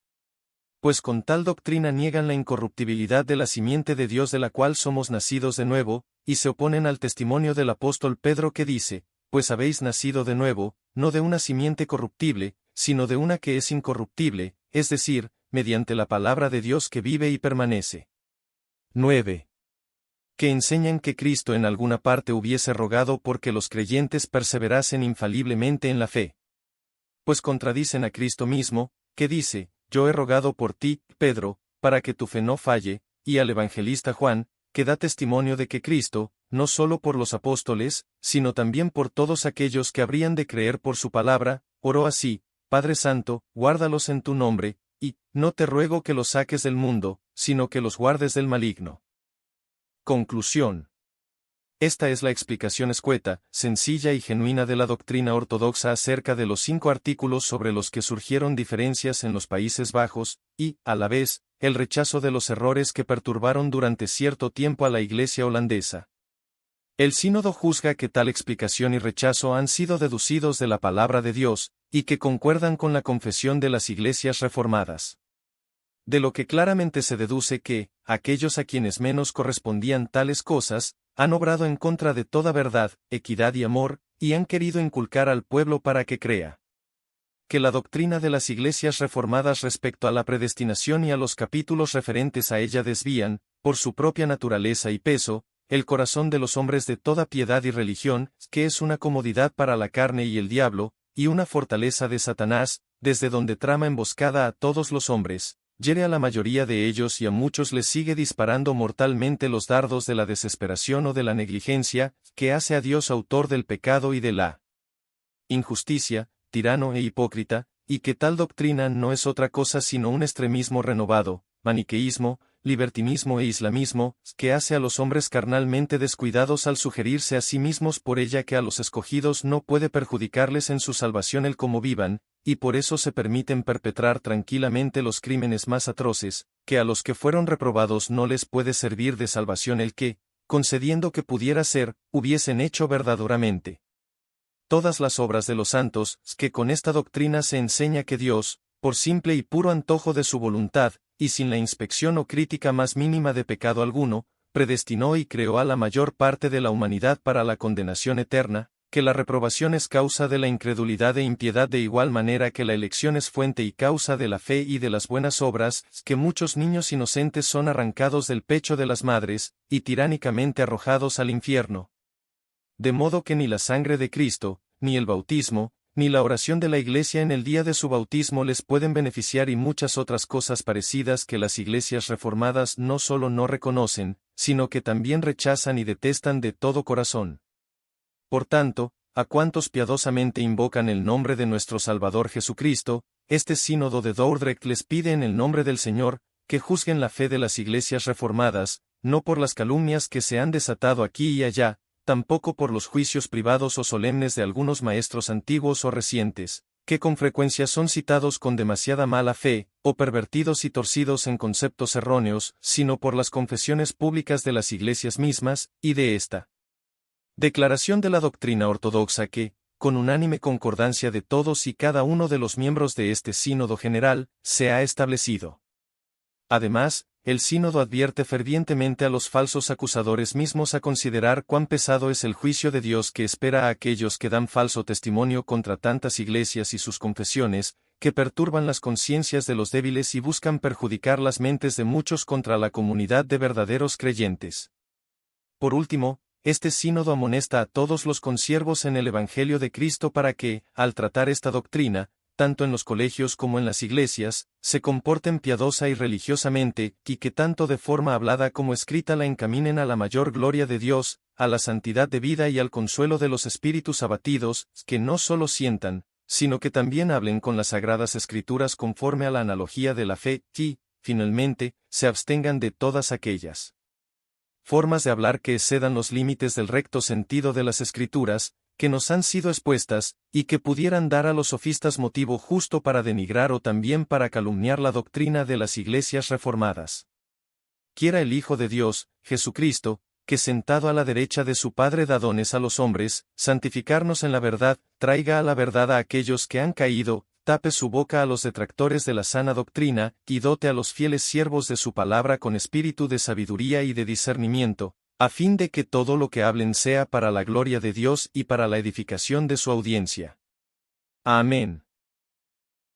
Pues con tal doctrina niegan la incorruptibilidad de la simiente de Dios de la cual somos nacidos de nuevo, y se oponen al testimonio del apóstol Pedro que dice, pues habéis nacido de nuevo, no de una simiente corruptible, sino de una que es incorruptible, es decir, mediante la palabra de Dios que vive y permanece. 9. Que enseñan que Cristo en alguna parte hubiese rogado porque los creyentes perseverasen infaliblemente en la fe. Pues contradicen a Cristo mismo, que dice, yo he rogado por ti, Pedro, para que tu fe no falle, y al evangelista Juan, que da testimonio de que Cristo, no solo por los apóstoles, sino también por todos aquellos que habrían de creer por su palabra, oró así, Padre Santo, guárdalos en tu nombre, y, no te ruego que los saques del mundo, sino que los guardes del maligno. Conclusión. Esta es la explicación escueta, sencilla y genuina de la doctrina ortodoxa acerca de los 5 artículos sobre los que surgieron diferencias en los Países Bajos, y, a la vez, el rechazo de los errores que perturbaron durante cierto tiempo a la Iglesia holandesa. El sínodo juzga que tal explicación y rechazo han sido deducidos de la palabra de Dios, y que concuerdan con la confesión de las iglesias reformadas. De lo que claramente se deduce que, aquellos a quienes menos correspondían tales cosas, han obrado en contra de toda verdad, equidad y amor, y han querido inculcar al pueblo para que crea. Que la doctrina de las iglesias reformadas respecto a la predestinación y a los capítulos referentes a ella desvían, por su propia naturaleza y peso, el corazón de los hombres de toda piedad y religión, que es una comodidad para la carne y el diablo, y una fortaleza de Satanás, desde donde trama emboscada a todos los hombres, hiere a la mayoría de ellos y a muchos les sigue disparando mortalmente los dardos de la desesperación o de la negligencia, que hace a Dios autor del pecado y de la injusticia, tirano e hipócrita, y que tal doctrina no es otra cosa sino un extremismo renovado, maniqueísmo, libertinismo e islamismo, que hace a los hombres carnalmente descuidados al sugerirse a sí mismos por ella que a los escogidos no puede perjudicarles en su salvación el cómo vivan, y por eso se permiten perpetrar tranquilamente los crímenes más atroces, que a los que fueron reprobados no les puede servir de salvación el que, concediendo que pudiera ser, hubiesen hecho verdaderamente todas las obras de los santos, que con esta doctrina se enseña que Dios, por simple y puro antojo de su voluntad, y sin la inspección o crítica más mínima de pecado alguno, predestinó y creó a la mayor parte de la humanidad para la condenación eterna, que la reprobación es causa de la incredulidad e impiedad de igual manera que la elección es fuente y causa de la fe y de las buenas obras, que muchos niños inocentes son arrancados del pecho de las madres, y tiránicamente arrojados al infierno. De modo que ni la sangre de Cristo, ni el bautismo, ni la oración de la Iglesia en el día de su bautismo les pueden beneficiar y muchas otras cosas parecidas que las iglesias reformadas no solo no reconocen, sino que también rechazan y detestan de todo corazón. Por tanto, a cuantos piadosamente invocan el nombre de nuestro Salvador Jesucristo, este sínodo de Dordrecht les pide en el nombre del Señor, que juzguen la fe de las iglesias reformadas, no por las calumnias que se han desatado aquí y allá, tampoco por los juicios privados o solemnes de algunos maestros antiguos o recientes, que con frecuencia son citados con demasiada mala fe, o pervertidos y torcidos en conceptos erróneos, sino por las confesiones públicas de las iglesias mismas, y de esta Declaración de la doctrina ortodoxa que, con unánime concordancia de todos y cada uno de los miembros de este sínodo general, se ha establecido. Además, el sínodo advierte fervientemente a los falsos acusadores mismos a considerar cuán pesado es el juicio de Dios que espera a aquellos que dan falso testimonio contra tantas iglesias y sus confesiones, que perturban las conciencias de los débiles y buscan perjudicar las mentes de muchos contra la comunidad de verdaderos creyentes. Por último, este sínodo amonesta a todos los consiervos en el Evangelio de Cristo para que, al tratar esta doctrina, tanto en los colegios como en las iglesias, se comporten piadosa y religiosamente, y que tanto de forma hablada como escrita la encaminen a la mayor gloria de Dios, a la santidad de vida y al consuelo de los espíritus abatidos, que no solo sientan, sino que también hablen con las sagradas escrituras conforme a la analogía de la fe, y, finalmente, se abstengan de todas aquellas formas de hablar que excedan los límites del recto sentido de las escrituras, que nos han sido expuestas, y que pudieran dar a los sofistas motivo justo para denigrar o también para calumniar la doctrina de las iglesias reformadas. Quiera el Hijo de Dios, Jesucristo, que sentado a la derecha de su Padre da dones a los hombres, santificarnos en la verdad, traiga a la verdad a aquellos que han caído, tape su boca a los detractores de la sana doctrina, y dote a los fieles siervos de su palabra con espíritu de sabiduría y de discernimiento, a fin de que todo lo que hablen sea para la gloria de Dios y para la edificación de su audiencia. Amén.